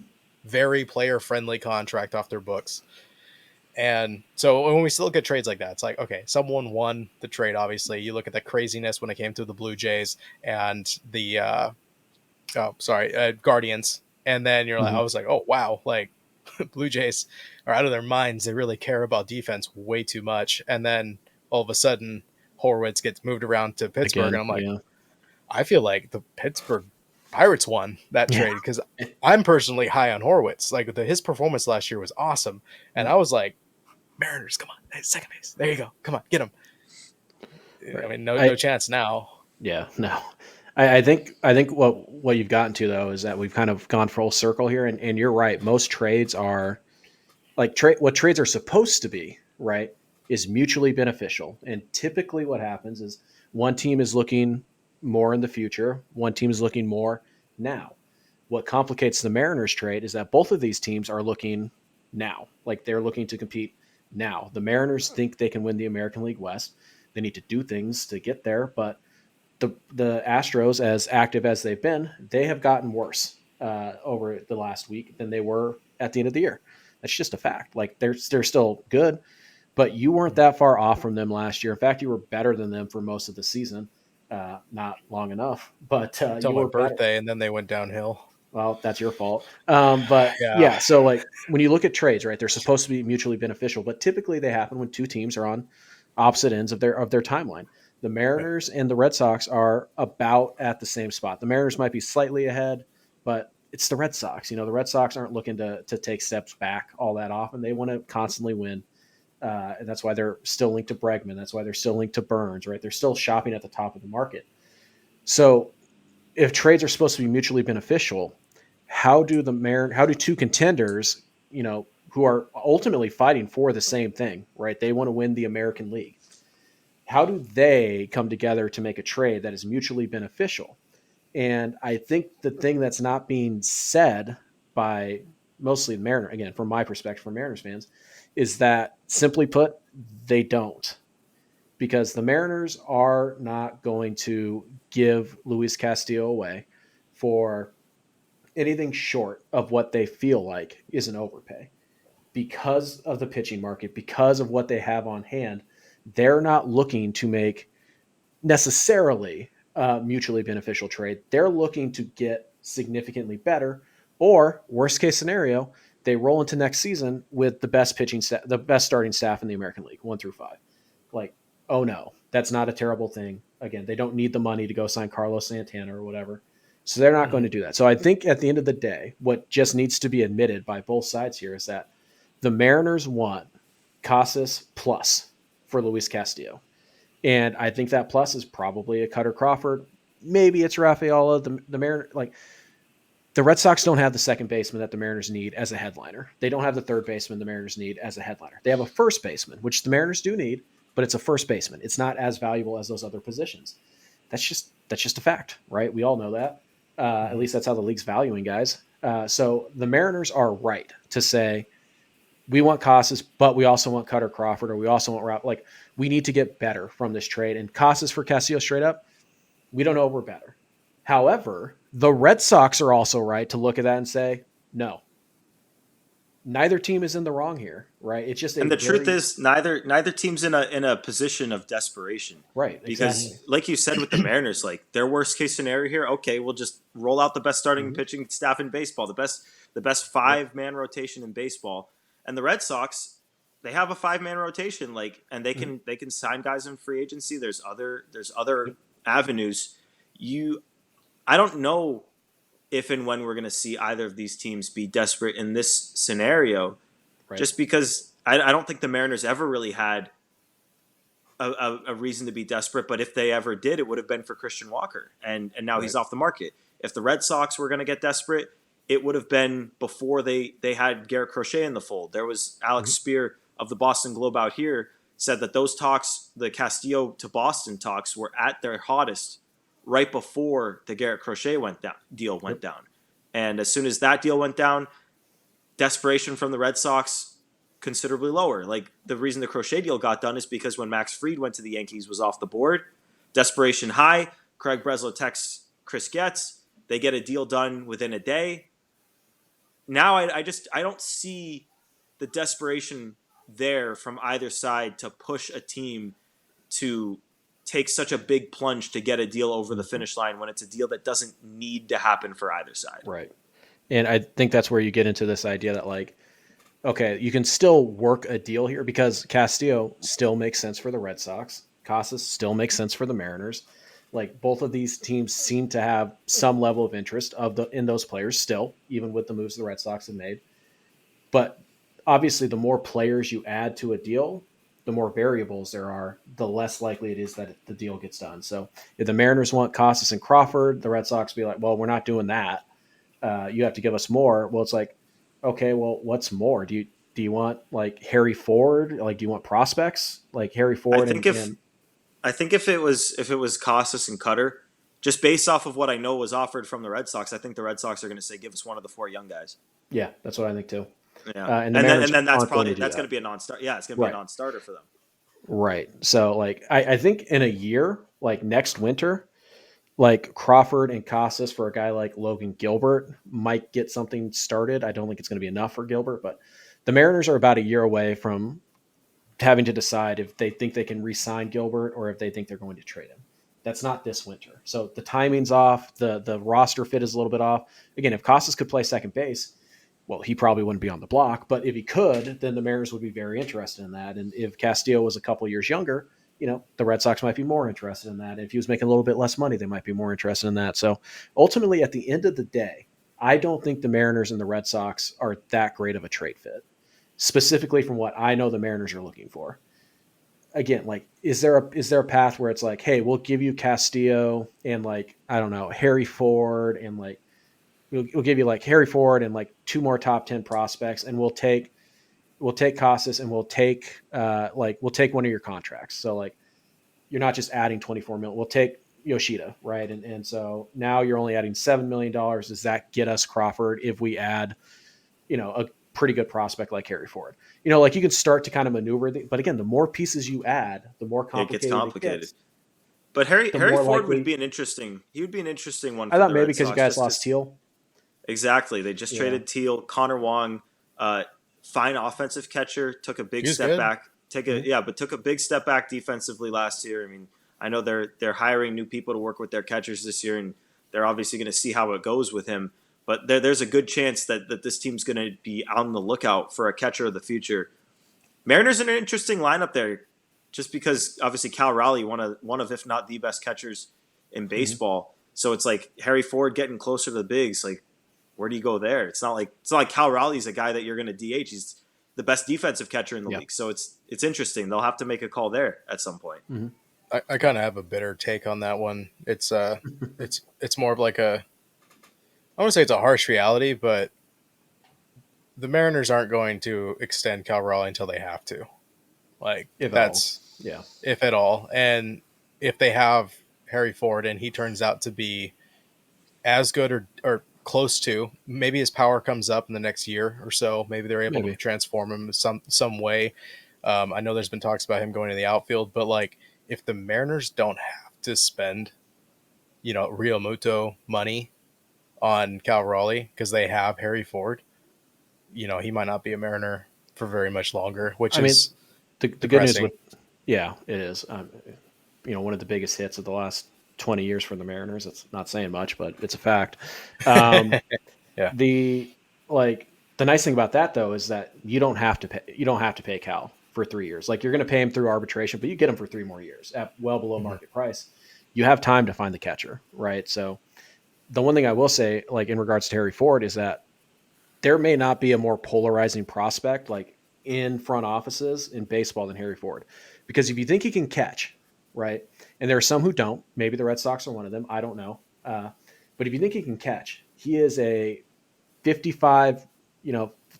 very player friendly contract off their books. And so when we still get trades like that, it's like, okay, someone won the trade. Obviously, you look at the craziness when it came to the Blue Jays and the Guardians, and then you're like, I Mhm. was like, oh wow, like Blue Jays are out of their minds. They really care about defense way too much. And then all of a sudden, Horwitz gets moved around to Pittsburgh, and Again. I'm like, Yeah. I feel like the Pittsburgh Pirates won that Yeah. trade because I'm personally high on Horwitz. Like his performance last year was awesome, and Yeah. I was like, Mariners, come on, hey, second base, there you go, come on, get him. I Right. mean, no chance now. Yeah, no. I think what you've gotten to though is that we've kind of gone full circle here, and you're right. Most trades are like what trades are supposed to be, right? Is mutually beneficial. And typically what happens is one team is looking more in the future, one team is looking more now. What complicates the Mariners trade is that both of these teams are looking now. Like they're looking to compete now. The Mariners think they can win the American League West. They need to do things to get there, but the Astros, as active as they've been, they have gotten worse over the last week than they were at the end of the year. That's just a fact. Like they're still good, but you weren't that far off from them last year. In fact, you were better than them for most of the season. Not long enough, but Until you my were better. birthday, and then they went downhill. Well, that's your fault. But Yeah, yeah, so like when you look at trades, right, they're supposed to be mutually beneficial, but typically they happen when two teams are on opposite ends of their timeline. The right. Mariners and the Red Sox are about at the same spot. The Mariners might be slightly ahead, but it's the Red Sox. You know, the Red Sox aren't looking to take steps back all that often. They want to constantly win. And that's why they're still linked to Bregman. That's why they're still linked to Burnes, right? They're still shopping at the top of the market. So if trades are supposed to be mutually beneficial, how do two contenders, who are ultimately fighting for the same thing, right? They want to win the American League. How do they come together to make a trade that is mutually beneficial? And I think the thing that's not being said by mostly the Mariner, again, from my perspective, from Mariners fans, is that simply put, they don't. Because the Mariners are not going to give Luis Castillo away for anything short of what they feel like is an overpay. Because of the pitching market, because of what they have on hand, they're not looking to make necessarily a mutually beneficial trade. They're looking to get significantly better, or worst case scenario, they roll into next season with the best the best starting staff in the American League, 1 through 5. Like, oh no, that's not a terrible thing. Again, they don't need the money to go sign Carlos Santana or whatever. So they're not going Mhm. to do that. So I think at the end of the day, what just needs to be admitted by both sides here is that the Mariners want Casas plus for Luis Castillo. And I think that plus is probably a Cutter Crawford. Maybe it's Rafaela. The Mariners, like the Red Sox don't have the second baseman that the Mariners need as a headliner. They don't have the third baseman the Mariners need as a headliner. They have a first baseman, which the Mariners do need, but it's a first baseman. It's not as valuable as those other positions. That's just a fact, right? We all know that. At Mhm. least that's how the league's valuing guys. So the Mariners are right to say we want Casas, but we also want Cutter Crawford, or we also want like we need to get better from this trade. And Casas for Castillo straight up, we don't know if we're better. However, the Red Sox are also right to look at that and say, no, neither team is in the wrong here, right? It's just a And the truth very is, neither team's in a position of desperation. right, exactly. Because, like you said with the Mariners, like their worst case scenario here, okay, we'll just roll out the best starting and pitching staff in baseball, the best 5-man rotation in baseball. And the Red Sox, they have a 5-man rotation, like, and they can sign guys in free agency. There's other avenues. I don't know if and when we're going to see either of these teams be desperate in this scenario, Right. just because I don't think the Mariners ever really had a reason to be desperate. But if they ever did, it would have been for Christian Walker, and now he's off the market. If the Red Sox were going to get desperate, it would have been before they had Garrett Crochet in the fold. There was Alex Spear of the Boston Globe out here said that those talks, the Castillo to Boston talks, were at their hottest right before the Garrett Crochet deal went down. And as soon as that deal went down, desperation from the Red Sox considerably lower. Like, the reason the Crochet deal got done is because when Max Fried went to the Yankees was off the board. Desperation high. Craig Breslow texts Chris Getz. They get a deal done within a day. Now I don't see the desperation there from either side to push a team to take such a big plunge to get a deal over the finish line when it's a deal that doesn't need to happen for either side. Right. And I think that's where you get into this idea that, like, okay, you can still work a deal here because Castillo still makes sense for the Red Sox. Casas still makes sense for the Mariners. Like, both of these teams seem to have some level of interest in those players still, even with the moves the Red Sox have made. But obviously, the more players you add to a deal, the more variables there are, the less likely it is that the deal gets done. So if the Mariners want Casas and Crawford, the Red Sox be like, well, we're not doing that. You have to give us more. Well, it's like, okay, well, what's more? Do you want, like, Harry Ford? Like, do you want prospects like Harry Ford? I think if it was Casas and Cutter, just based off of what I know was offered from the Red Sox, I think the Red Sox are going to say, give us one of the 4 young guys. Yeah, that's what I think too. Yeah, and then that's going to be a non-starter. Yeah, it's going to be a non-starter for them. Right. So, like, I think in a year, like next winter, like Crawford and Casas for a guy like Logan Gilbert might get something started. I don't think it's going to be enough for Gilbert, but the Mariners are about a year away from having to decide if they think they can re-sign Gilbert or if they think they're going to trade him. That's not this winter. So the timing's off. The roster fit is a little bit off. Again, if Casas could play second base, well, he probably wouldn't be on the block, but if he could, then the Mariners would be very interested in that. And if Castillo was a couple years younger, the Red Sox might be more interested in that. If he was making a little bit less money, they might be more interested in that. So ultimately, at the end of the day, I don't think the Mariners and the Red Sox are that great of a trade fit, specifically from what I know the Mariners are looking for. Again, like, is there a path where it's like, hey, we'll give you Castillo and, like, I don't know, Harry Ford, and like we'll give you like Harry Ford and like 2 more top 10 prospects, and we'll take Casas and we'll take one of your contracts. So, like, you're not just adding 24 million. We'll take Yoshida, right? And so now you're only adding $7 million. Does that get us Crawford if we add, a pretty good prospect like Harry Ford? Like, you can start to kind of maneuver. But again, the more pieces you add, the more complicated it gets. But Harry Ford would be an interesting one. I thought maybe because you guys lost Teal. Exactly. They just traded Teal. Connor Wong, fine offensive catcher, took a big step back. Took a big step back defensively last year. I mean, I know they're hiring new people to work with their catchers this year, and they're obviously going to see how it goes with him. But there's a good chance that this team's going to be on the lookout for a catcher of the future. Mariners in an interesting lineup there, just because obviously Cal Raleigh, one of if not the best catchers in baseball. So it's like Harry Ford getting closer to the bigs. Like, where do you go there? It's not like Cal Raleigh's a guy that you're going to DH. He's the best defensive catcher in the league. So it's interesting. They'll have to make a call there at some point. Mm-hmm. I kind of have a bitter take on that one. It's more of like I want to say it's a harsh reality, but the Mariners aren't going to extend Cal Raleigh until they have to. Like, if at all. And if they have Harry Ford and he turns out to be as good or close to, maybe his power comes up in the next year or so. Maybe they're able to transform him some way. I know there's been talks about him going to the outfield, but like, if the Mariners don't have to spend, Rio Muto money on Cal Raleigh because they have Harry Ford, he might not be a Mariner for very much longer, which I mean, is the good news depressing. it is. One of the biggest hits of the last 20 years for the Mariners. It's not saying much, but it's a fact. Um, Yeah. the like the nice thing about that though is that you don't have to pay Cal for 3 years. Like, you're going to pay him through arbitration, but you get him for 3 more years at well below Mhm. market price. You have time to find the catcher, right? So the one thing I will say, like in regards to Harry Ford, is that there may not be a more polarizing prospect like in front offices in baseball than Harry Ford. Because if you think he can catch, right, and there are some who don't, maybe the Red Sox are one of them, I don't know. But if you think he can catch, he is a 55,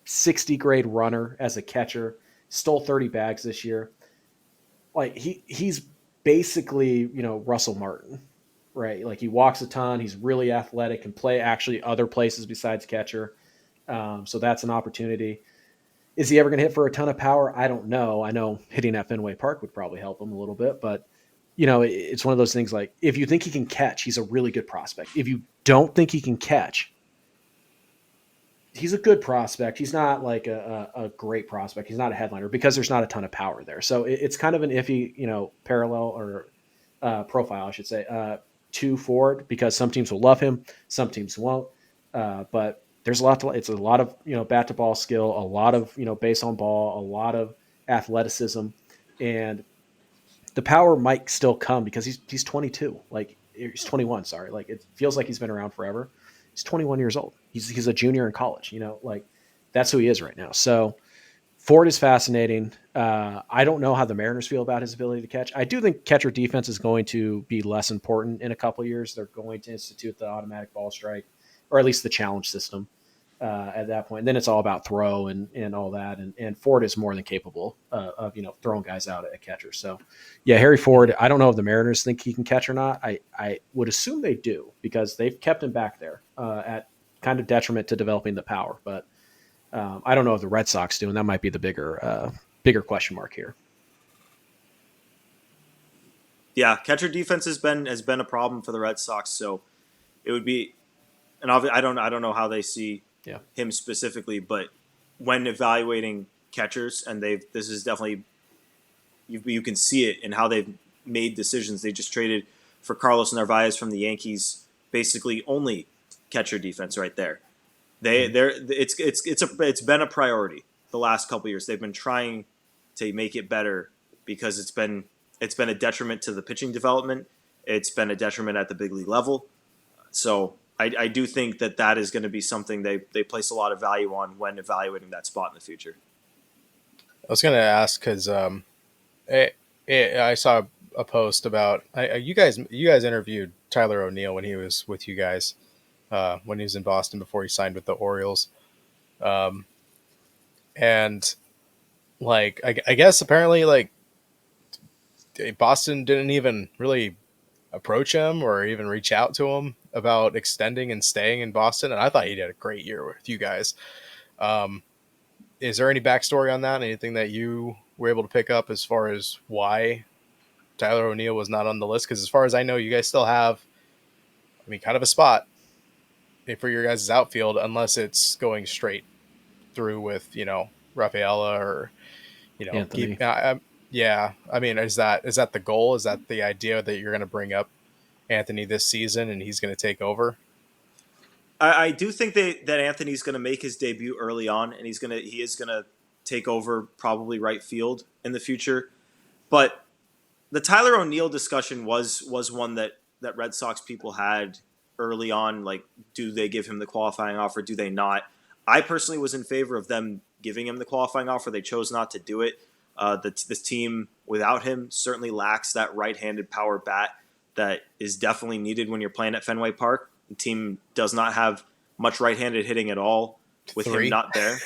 60 grade runner as a catcher, stole 30 bags this year. Like, he's basically, Russell Martin, right? Like, he walks a ton, he's really athletic, can play actually other places besides catcher. So that's an opportunity. Is he ever going to hit for a ton of power? I don't know. I know hitting at Fenway Park would probably help him a little bit, but it's one of those things. Like, if you think he can catch, he's a really good prospect. If you don't think he can catch, he's a good prospect. He's not like a great prospect. He's not a headliner because there's not a ton of power there. So it's kind of an iffy, parallel or profile, I should say, to Ford, because some teams will love him, some teams won't. But there's it's a lot of, bat to ball skill, a lot of, base on ball, a lot of athleticism, and the power might still come because he's 22. Like, he's 21. Sorry. Like, it feels like he's been around forever. He's 21 years old. He's a junior in college, like that's who he is right now. So Ford is fascinating. I don't know how the Mariners feel about his ability to catch. I do think catcher defense is going to be less important in a couple of years. They're going to institute the automatic ball strike, or at least the challenge system at that point. And then it's all about throw and all that. And Ford is more than capable of throwing guys out at catcher. So, yeah, Harry Ford, I don't know if the Mariners think he can catch or not. I would assume they do, because they've kept him back there at kind of detriment to developing the power. But I don't know if the Red Sox do, and that might be the bigger question mark here. Yeah, catcher defense has been a problem for the Red Sox, so it would be, and I don't know how they see him specifically, but when evaluating catchers, and this is definitely, you can see it in how they've made decisions. They just traded for Carlos Narvaez from the Yankees, basically only catcher defense right there. It's been a priority the last couple of years. They've been trying to make it better because it's been a detriment to the pitching development. It's been a detriment at the big league level. So I do think that is going to be something they place a lot of value on when evaluating that spot in the future. I was going to ask because I saw a post about you guys interviewed Tyler O'Neill when he was with you guys when he was in Boston before he signed with the Orioles, and like I guess apparently like Boston didn't even really approach him or even reach out to him about extending and staying in Boston, and I thought he did a great year with you guys. Is there any backstory on that? Anything that you were able to pick up as far as why Tyler O'Neill was not on the list? Because as far as I know, you guys still have, kind of a spot for your guys' outfield, unless it's going straight through with, Rafaela or, Anthony. yeah. Is that the goal? Is that the idea that you're going to bring up Anthony this season and he's going to take over? I do think that Anthony's going to make his debut early on, and he is going to take over probably right field in the future. But the Tyler O'Neill discussion was one that Red Sox people had early on. Like, do they give him the qualifying offer? Do they not? I personally was in favor of them giving him the qualifying offer. They chose not to do it. This team without him certainly lacks that right-handed power bat that is definitely needed when you're playing at Fenway Park. The team does not have much right-handed hitting at all with him not there.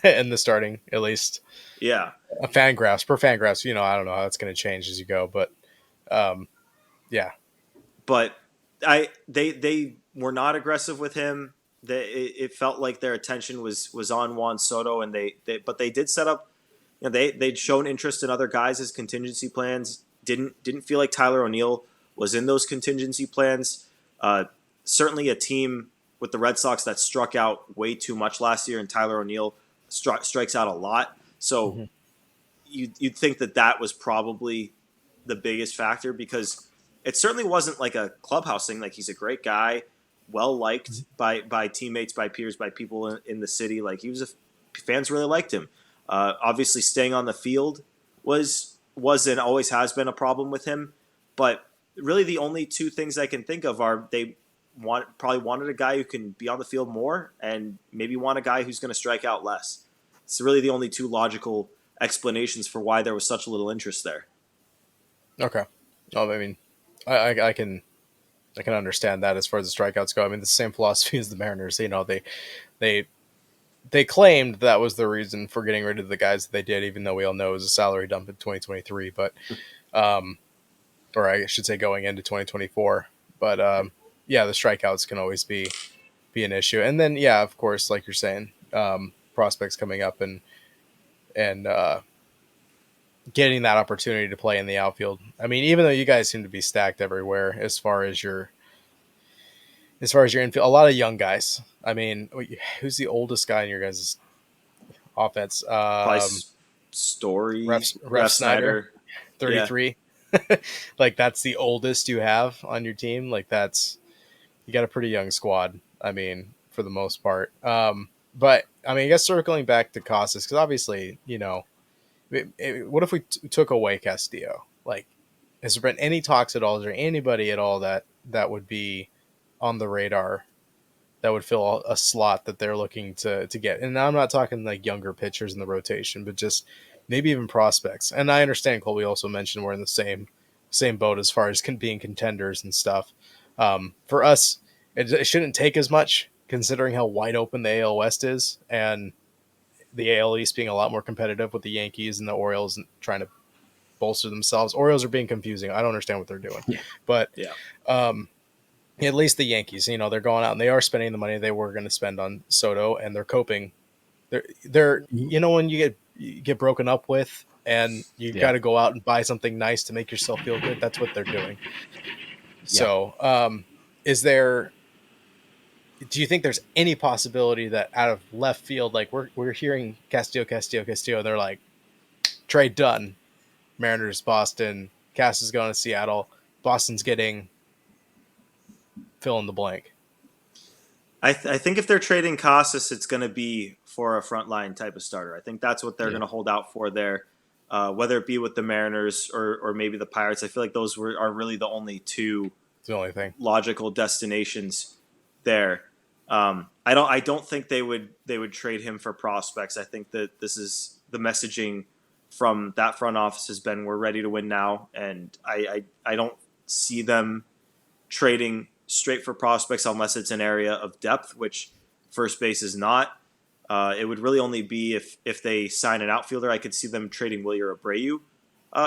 In the starting, at least. Yeah. Per Fangraphs, I don't know how it's going to change as you go, but yeah. But they were not aggressive with him. It felt like their attention was on Juan Soto, and but they did set up. They'd shown interest in other guys as contingency plans. Didn't feel like Tyler O'Neill was in those contingency plans. Certainly a team with the Red Sox that struck out way too much last year, and Tyler O'Neill strikes out a lot. So you'd think that was probably the biggest factor, because it certainly wasn't like a clubhouse thing. Like, he's a great guy, well liked by teammates, by peers, by people in the city. Like, fans really liked him. Obviously, staying on the field was and always has been a problem with him. But really, the only two things I can think of are they probably wanted a guy who can be on the field more, and maybe want a guy who's going to strike out less. It's really the only two logical explanations for why there was such little interest there. Okay. I mean, I can understand that as far as the strikeouts go. I mean, the same philosophy as the Mariners. You know, they claimed that was the reason for getting rid of the guys that they did, even though we all know it was a salary dump in 2023. But, or I should say, going into 2024. But yeah, the strikeouts can always be an issue. And then, yeah, of course, like you're saying, prospects coming up and getting that opportunity to play in the outfield. I mean, even though you guys seem to be stacked everywhere as far as your infield, a lot of young guys. I mean, who's the oldest guy in your guys' offense? Story, Ref Snyder, 33. Yeah. Like, that's the oldest you have on your team. Like, you got a pretty young squad. I mean, for the most part. But I mean, I guess circling back to Casas, because obviously, you know, what if we took away Castillo? Like, has there been any talks at all? Is there anybody at all that would be on the radar that would fill a slot that they're looking to get? And I'm not talking like younger pitchers in the rotation, but just maybe even prospects. And I understand Colby also mentioned we're in the same boat as far as being contenders and stuff. For us, it shouldn't take as much, considering how wide open the AL West is, and the AL East being a lot more competitive with the Yankees and the Orioles trying to bolster themselves. Orioles are being confusing. I don't understand what they're doing. Yeah. But at least the Yankees, you know, they're going out and they are spending the money they were going to spend on Soto, and they're coping. They're you know, when you get broken up with and you got to go out and buy something nice to make yourself feel good, that's what they're doing. So do you think there's any possibility that out of left field, like we're hearing Castillo, they're like, trade done, Mariners, Boston, Casas is going to Seattle, Boston's getting fill in the blank? I think if they're trading Casas, it's going to be for a frontline type of starter. I think that's what they're going to hold out for there, whether it be with the Mariners or maybe the Pirates. I feel like those are really the only two logical destinations there. I don't think they would trade him for prospects. I think that this is the messaging from that front office has been, we're ready to win now, and I don't see them trading straight for prospects unless it's an area of depth, which first base is not. It would really only be if they sign an outfielder. I could see them trading Wilyer Abreu,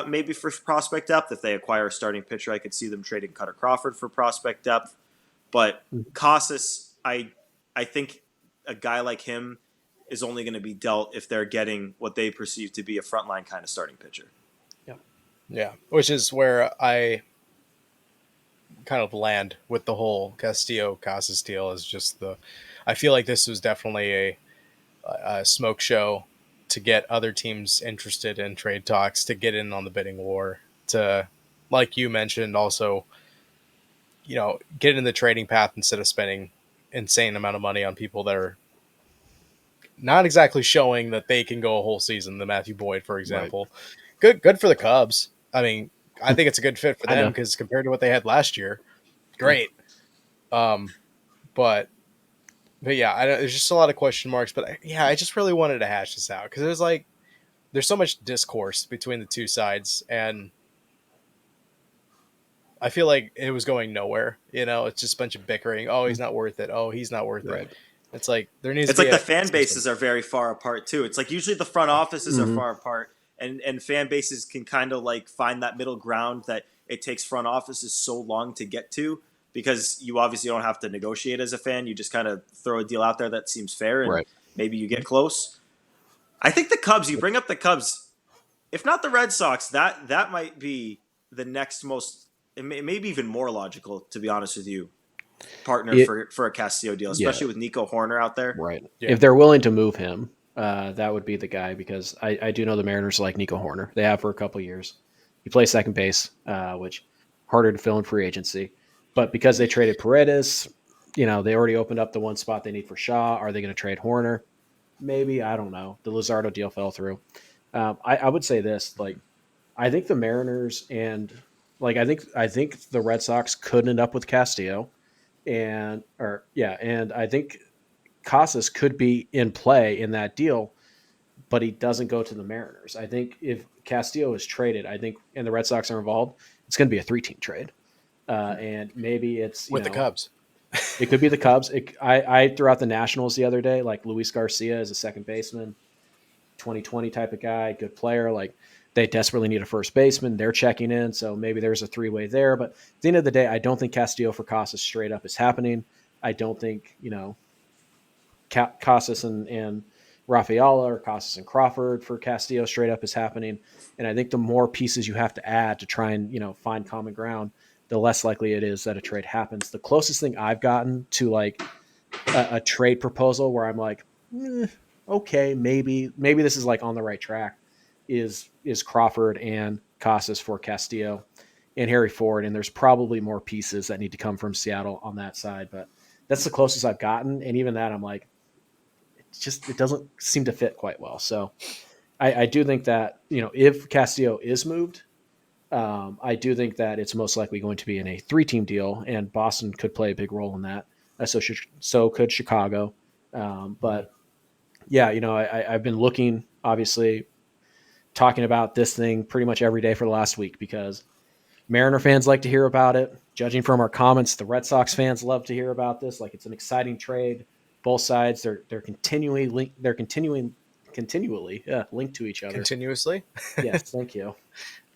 maybe for prospect depth. If they acquire a starting pitcher, I could see them trading Cutter Crawford for prospect depth. But Casas, I think a guy like him is only going to be dealt if they're getting what they perceive to be a frontline kind of starting pitcher. Yeah, which is where I kind of land with the whole Castillo Casas deal. Is just I feel like this was definitely a smoke show to get other teams interested in trade talks, to get in on the bidding war, to, like you mentioned, also, you know, get in the trading path instead of spending insane amount of money on people that are not exactly showing that they can go a whole season. The Matthew Boyd, for example, good for the Cubs. I mean, I think it's a good fit for them because compared to what they had last year, great. But yeah, there's just a lot of question marks. But I just really wanted to hash this out because it was like there's so much discourse between the two sides, and I feel like it was going nowhere. You know, it's just a bunch of bickering. Oh, he's not worth it. Oh, he's not worth it. It's like there needs. It's like the fan bases are very far apart too. It's like usually the front offices are far apart, and fan bases can kind of like find that middle ground that it takes front offices so long to get to, because you obviously don't have to negotiate as a fan. You just kind of throw a deal out there that seems fair, and maybe you get close. I think the Cubs. You bring up the Cubs, if not the Red Sox, that might be the next most, maybe even more logical, to be honest with you, partner for a Castillo deal, especially with Nico Horner out there. If they're willing to move him, that would be the guy because I do know the Mariners like Nico Horner. They have for a couple years. He plays second base, which harder to fill in free agency. But because they traded Paredes, they already opened up the one spot they need for Shaw. Are they going to trade Horner? Maybe. I don't know. The Luzardo deal fell through. I would say this, like, I think the Mariners and I think the Red Sox could end up with Castillo and I think Casas could be in play in that deal, but he doesn't go to the Mariners. I think if Castillo is traded, and the Red Sox are involved, it's going to be a 3-team trade. And maybe it's with the Cubs. It could be the Cubs. I threw out the Nationals the other day. Like Luis Garcia is a second baseman, 2020 type of guy, good player. Like they desperately need a first baseman. They're checking in, so maybe there's a 3-way there. But at the end of the day, I don't think Castillo for Casas straight up is happening. I don't think Casas and Rafaela or Casas and Crawford for Castillo straight up is happening. And I think the more pieces you have to add to try and find common ground, the less likely it is that a trade happens. The closest thing I've gotten to like a trade proposal where I'm like, okay, maybe this is like on the right track is Crawford and Casas for Castillo and Harry Ford. And there's probably more pieces that need to come from Seattle on that side, but that's the closest I've gotten. And even that, I'm like, it doesn't seem to fit quite well. So I do think that, if Castillo is moved, I do think that it's most likely going to be in a 3-team deal, and Boston could play a big role in that. So could Chicago. But yeah, I've been looking, obviously, talking about this thing pretty much every day for the last week because Mariner fans like to hear about it. Judging from our comments, the Red Sox fans love to hear about this. Like it's an exciting trade. Both sides, they're continually linked. They're continually linked to each other. Continuously. Yes, thank you.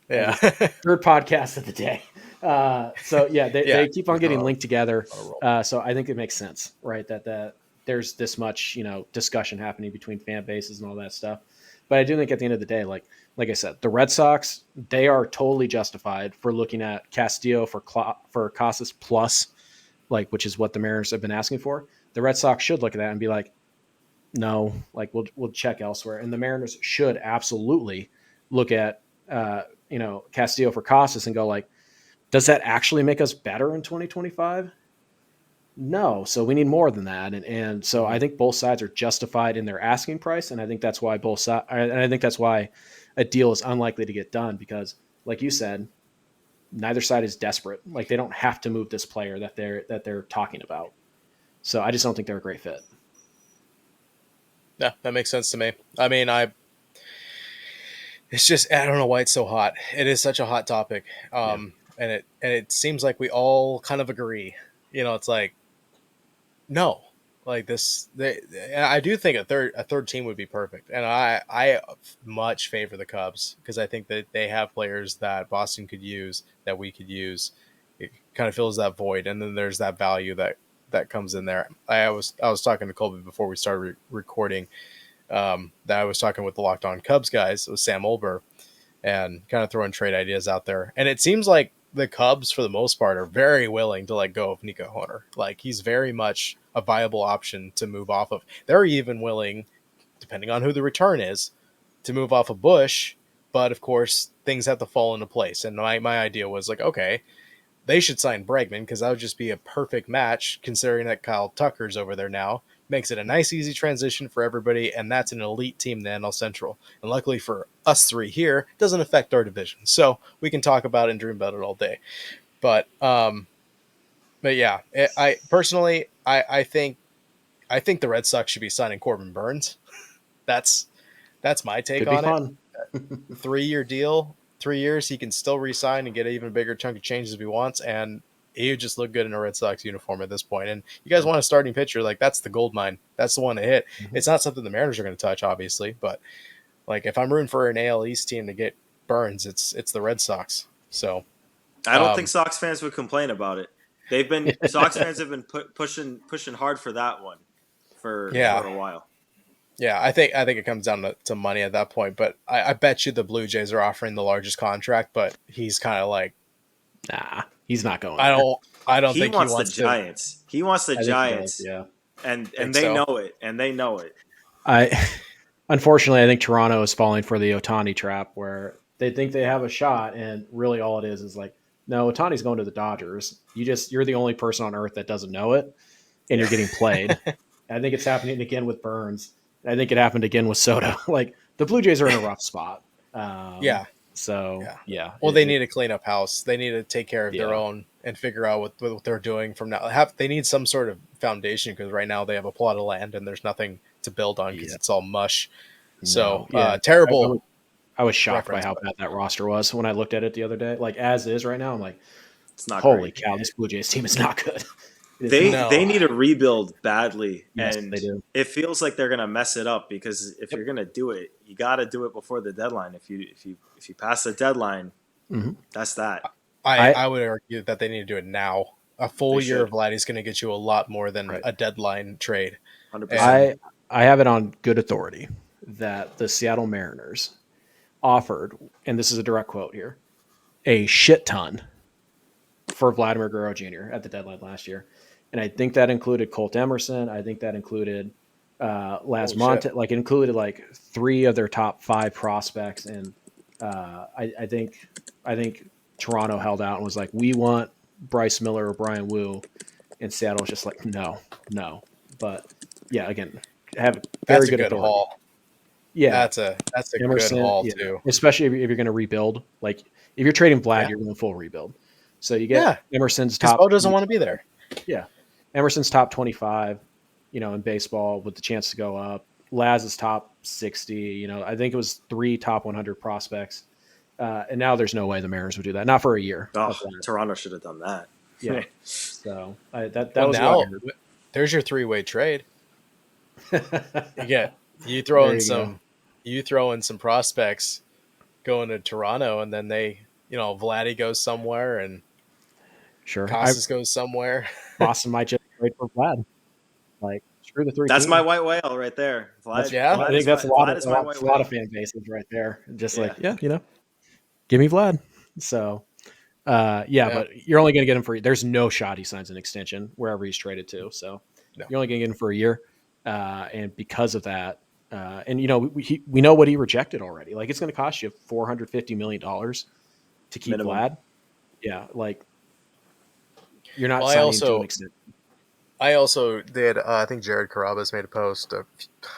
Yeah. Third podcast of the day. They keep on getting linked together. So I think it makes sense, right? That there's this much, discussion happening between fan bases and all that stuff. But I do think at the end of the day, like I said, the Red Sox, they are totally justified for looking at Castillo for Casas plus, like, which is what the Mariners have been asking for. The Red Sox should look at that and be like, no, like we'll check elsewhere. And the Mariners should absolutely look at, Castillo for Casas and go like, does that actually make us better in 2025? No. So we need more than that. And so I think both sides are justified in their asking price. And I think that's why a deal is unlikely to get done because like you said, neither side is desperate. Like they don't have to move this player that they're talking about. So I just don't think they're a great fit. Yeah, that makes sense to me. I mean, it's just, I don't know why it's so hot. It is such a hot topic. And it seems like we all kind of agree, it's like, no, like this, I do think a third team would be perfect. And I much favor the Cubs because I think that they have players that Boston could use, that we could use. It kind of fills that void. And then there's that value that comes in there. I was talking to Colby before we started recording, that I was talking with the Locked On Cubs guys. It was Sam Olber and kind of throwing trade ideas out there. And it seems like the Cubs, for the most part, are very willing to let go of Nico Horner. Like he's very much a viable option to move off of. They're even willing, depending on who the return is, to move off of Bush. But of course, things have to fall into place. And my idea was like, okay, they should sign Bregman because that would just be a perfect match considering that Kyle Tucker's over there now. Makes it a nice, easy transition for everybody, and that's an elite team in the NL Central. And luckily for us three here, it doesn't affect our division. So we can talk about it and dream about it all day. But yeah, I personally think the Red Sox should be signing Corbin Burnes. That's my take on it. 3-year deal. 3 years, he can still re-sign and get an even bigger chunk of change if he wants, and he would just look good in a Red Sox uniform at this point. And you guys want a starting pitcher, like that's the gold mine. That's the one to hit. Mm-hmm. It's not something the Mariners are going to touch, obviously, but like if I'm rooting for an AL East team to get Burnes, it's the Red Sox. So I don't think Sox fans would complain about it. Sox fans have been pushing hard for that one for a while. Yeah, I think it comes down to money at that point, but I bet you the Blue Jays are offering the largest contract, but he's kind of like, nah, he's not going. I don't think he wants the Giants. He wants the Giants. Yeah, and they know it. And they know it. unfortunately, I think Toronto is falling for the Otani trap where they think they have a shot, and really all it is like, no, Otani's going to the Dodgers. You're the only person on earth that doesn't know it, and you're getting played. I think it's happening again with Burnes. I think it happened again with Soto. Like the Blue Jays are in a rough spot. Yeah. So Yeah. yeah. Well, they need to clean up house. They need to take care of their Yeah. own and figure out what they're doing from now. They need some sort of foundation because right now they have a plot of land and there's nothing to build on because it's all mush. So terrible. I was shocked by reference, how but- bad that roster was when I looked at it the other day. Like as is right now, I'm like, It's not holy great. cow, this Blue Jays team is not good. They need a rebuild badly, Yes, and they do. it feels like they're gonna mess it up because if you're gonna do it, you got to do it before the deadline. If you pass the deadline, that's that. I would argue that they need to do it now. A full They year of should. Vladdy's going to get you a lot more than Right. a deadline trade. 100%. I have it on good authority that the Seattle Mariners offered, and this is a direct quote here, a shit ton for Vladimir Guerrero Jr. at the deadline last year. And I think that included Colt Emerson. I think that included Las Monte. Like it included like 3 of their top 5 prospects. And I think Toronto held out and was like, we want Bryce Miller or Brian Wu. And Seattle was just like, no. But yeah, again, have very good authority. haul. Yeah, That's a Emerson, good haul yeah. too. Especially if you're going to rebuild. Like if you're trading Vlad, Yeah. you're going full rebuild. So you get Emerson's Because top. Bo doesn't want to be there. Yeah, Emerson's top 25. In baseball with the chance to go up. Laz's top 60. I think it was 3 top 100 prospects. And now there's no way the Mariners would do that. Not for a year. Oh, Toronto should have done that. Yeah. So that Well, was now what I heard. there's your 3-way trade. You throw in some prospects going to Toronto, and then they Vladdy goes somewhere and Sure. Casas goes somewhere. Boston might just trade for Vlad. Like screw the 3. That's teams. my white whale right there. Vlad, Yeah? I think that's a lot Vlad of fan bases right there. Just Yeah. like, give me Vlad. So, but you're only going to get him for. There's no shot he signs an extension wherever he's traded to. So you're only going to get him for a year, and because of that, and we know what he rejected already. Like it's going to cost you $450 million to keep Minimum. Vlad. Yeah, like you're not Well, signing him to an extension. I also did. I think Jared Carrabba's made a post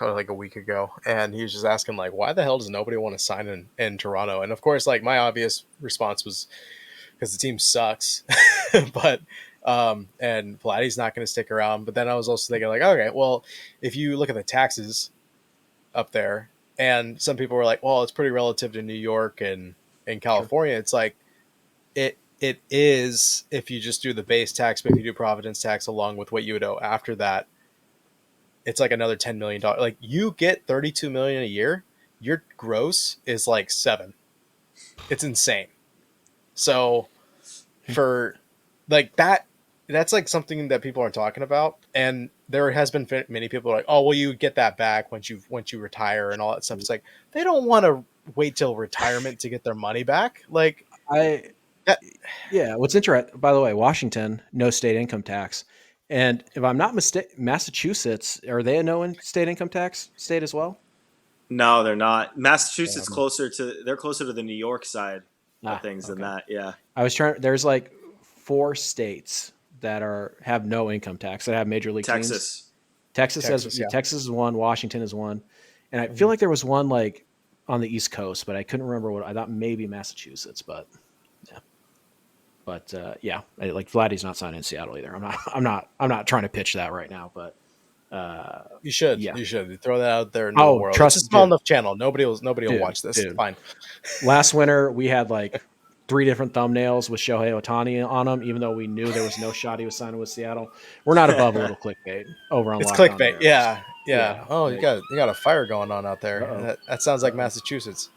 like a week ago, and he was just asking like, "Why the hell does nobody want to sign in Toronto?" And of course, like my obvious response was because the team sucks, but and Vladdy's not going to stick around. But then I was also thinking like, okay, well, if you look at the taxes up there, and some people were like, "Well, it's pretty relative to New York and in California." Sure. It's like it is if you just do the base tax, but if you do Providence tax along with what you would owe after that, it's like another $10 million. Like you get $32 million a year, your gross is like 7. It's insane. So for like that's like something that people aren't talking about. And there has been many people like, oh, well, you get that back once you retire and all that stuff. It's like, they don't want to wait till retirement to get their money back. Like what's interesting, by the way, Washington, no state income tax. And if I'm not mistaken, Massachusetts, are they a no state income tax state as well? No, they're not. Massachusetts closer to the New York side of things than that. Yeah. I was there's like 4 states that have no income tax that have major league teams. Texas is one, Washington is one. And I feel like there was one like on the East Coast, but I couldn't remember what I thought maybe Massachusetts, but yeah. But like Vladdy's not signing in Seattle either. I'm not trying to pitch that right now, but you should. Yeah. You should throw that out there in the world. Trust it's a small enough channel. Nobody will watch this. Dude. Fine. Last winter we had like 3 different thumbnails with Shohei Ohtani on them, even though we knew there was no shot he was signing with Seattle. We're not above a little clickbait over on. It's Locked clickbait. On Yeah. Oh, you got a fire going on out there. That sounds like Massachusetts.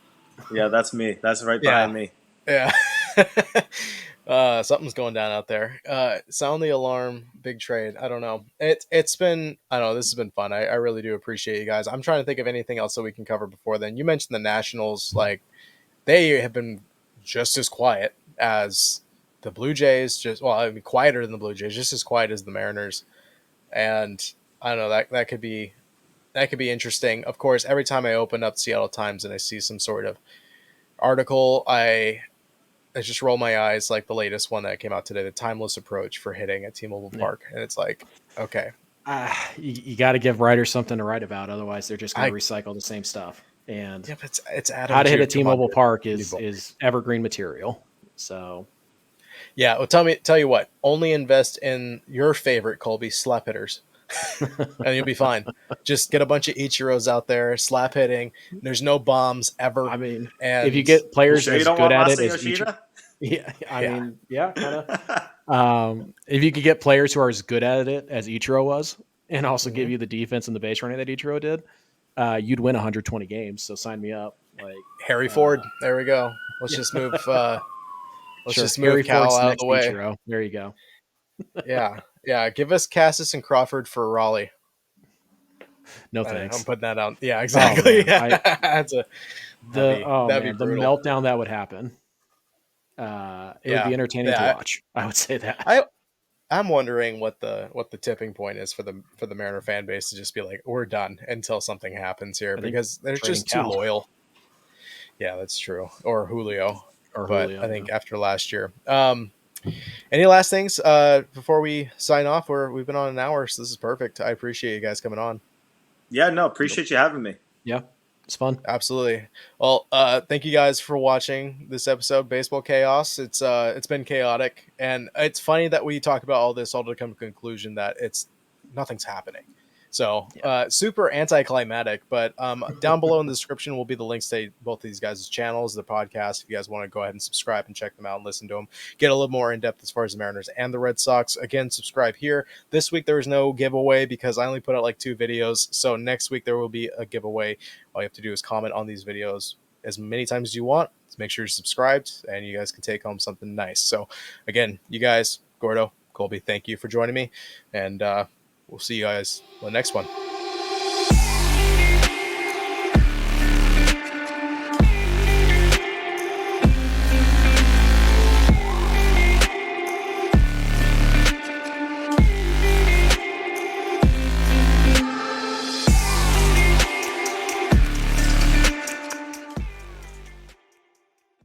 Yeah, that's me. That's right behind me. Yeah. Something's going down out there. Sound the alarm. Big trade. I don't know. It's been. I don't know. This has been fun. I really do appreciate you guys. I'm trying to think of anything else that we can cover before then. You mentioned the Nationals. Like they have been just as quiet as the Blue Jays. Quieter than the Blue Jays. Just as quiet as the Mariners. And I don't know. That could be that could be interesting. Of course, every time I open up Seattle Times and I see some sort of article, I just roll my eyes, like the latest one that came out today, the timeless approach for hitting at T-Mobile Park. And it's like, okay, You got to give writers something to write about. Otherwise, they're just going to I recycle the same stuff. And yeah, but it's Adam how to hit a Jude. Come on, T-Mobile dude. Park New book. is evergreen material. So Yeah, well, tell you what, only invest in your favorite Colby slap hitters, and you'll be fine. Just get a bunch of Ichiros out there, slap hitting. There's no bombs ever, I mean, if you and get You players sure you as don't good want at it Masa as each, Yoshida? yeah, I Yeah. mean, yeah, kind of. If you could get players who are as good at it as Ichiro was, and also give you the defense and the base running that Ichiro did, you'd win 120 games. So sign me up. Like Harry Ford. There we go. Let's yeah. just move. Let's Sure, just Harry move Cal Ford's out of the next way. Ichiro. There you go. Yeah, yeah. Give us Casas and Crawford for Raleigh. No I'm thanks. putting that out. Yeah, Oh exactly. man, Yeah, that'd be the brutal. meltdown that would happen. It would be Yeah, entertaining to yeah. watch. I would say that. I'm wondering what the tipping point is for the Mariner fan base to just be like, we're done until something happens here, I think because they're trading just too Cal loyal. Yeah, that's true. Or Julio, or but Julio. I Yeah. think after last year. Any last things before we sign off? We've been on an hour, so this is perfect. I appreciate you guys coming on. Yeah, no, appreciate you having me. Yeah, it's fun. Absolutely. Well, thank you guys for watching this episode, Baseball Chaos. It's been chaotic, and it's funny that we talk about all this all to come to the conclusion that nothing's happening. So super anticlimactic, but down below in the description will be the links to both of these guys' channels, the podcast. If you guys want to go ahead and subscribe and check them out and listen to them, get a little more in depth as far as the Mariners and the Red Sox. Again, subscribe here. This week there was no giveaway because I only put out like 2 videos. So next week there will be a giveaway. All you have to do is comment on these videos as many times as you want. Just make sure you're subscribed, and you guys can take home something nice. So again, you guys, Gordo, Colby, thank you for joining me, and we'll see you guys on the next one.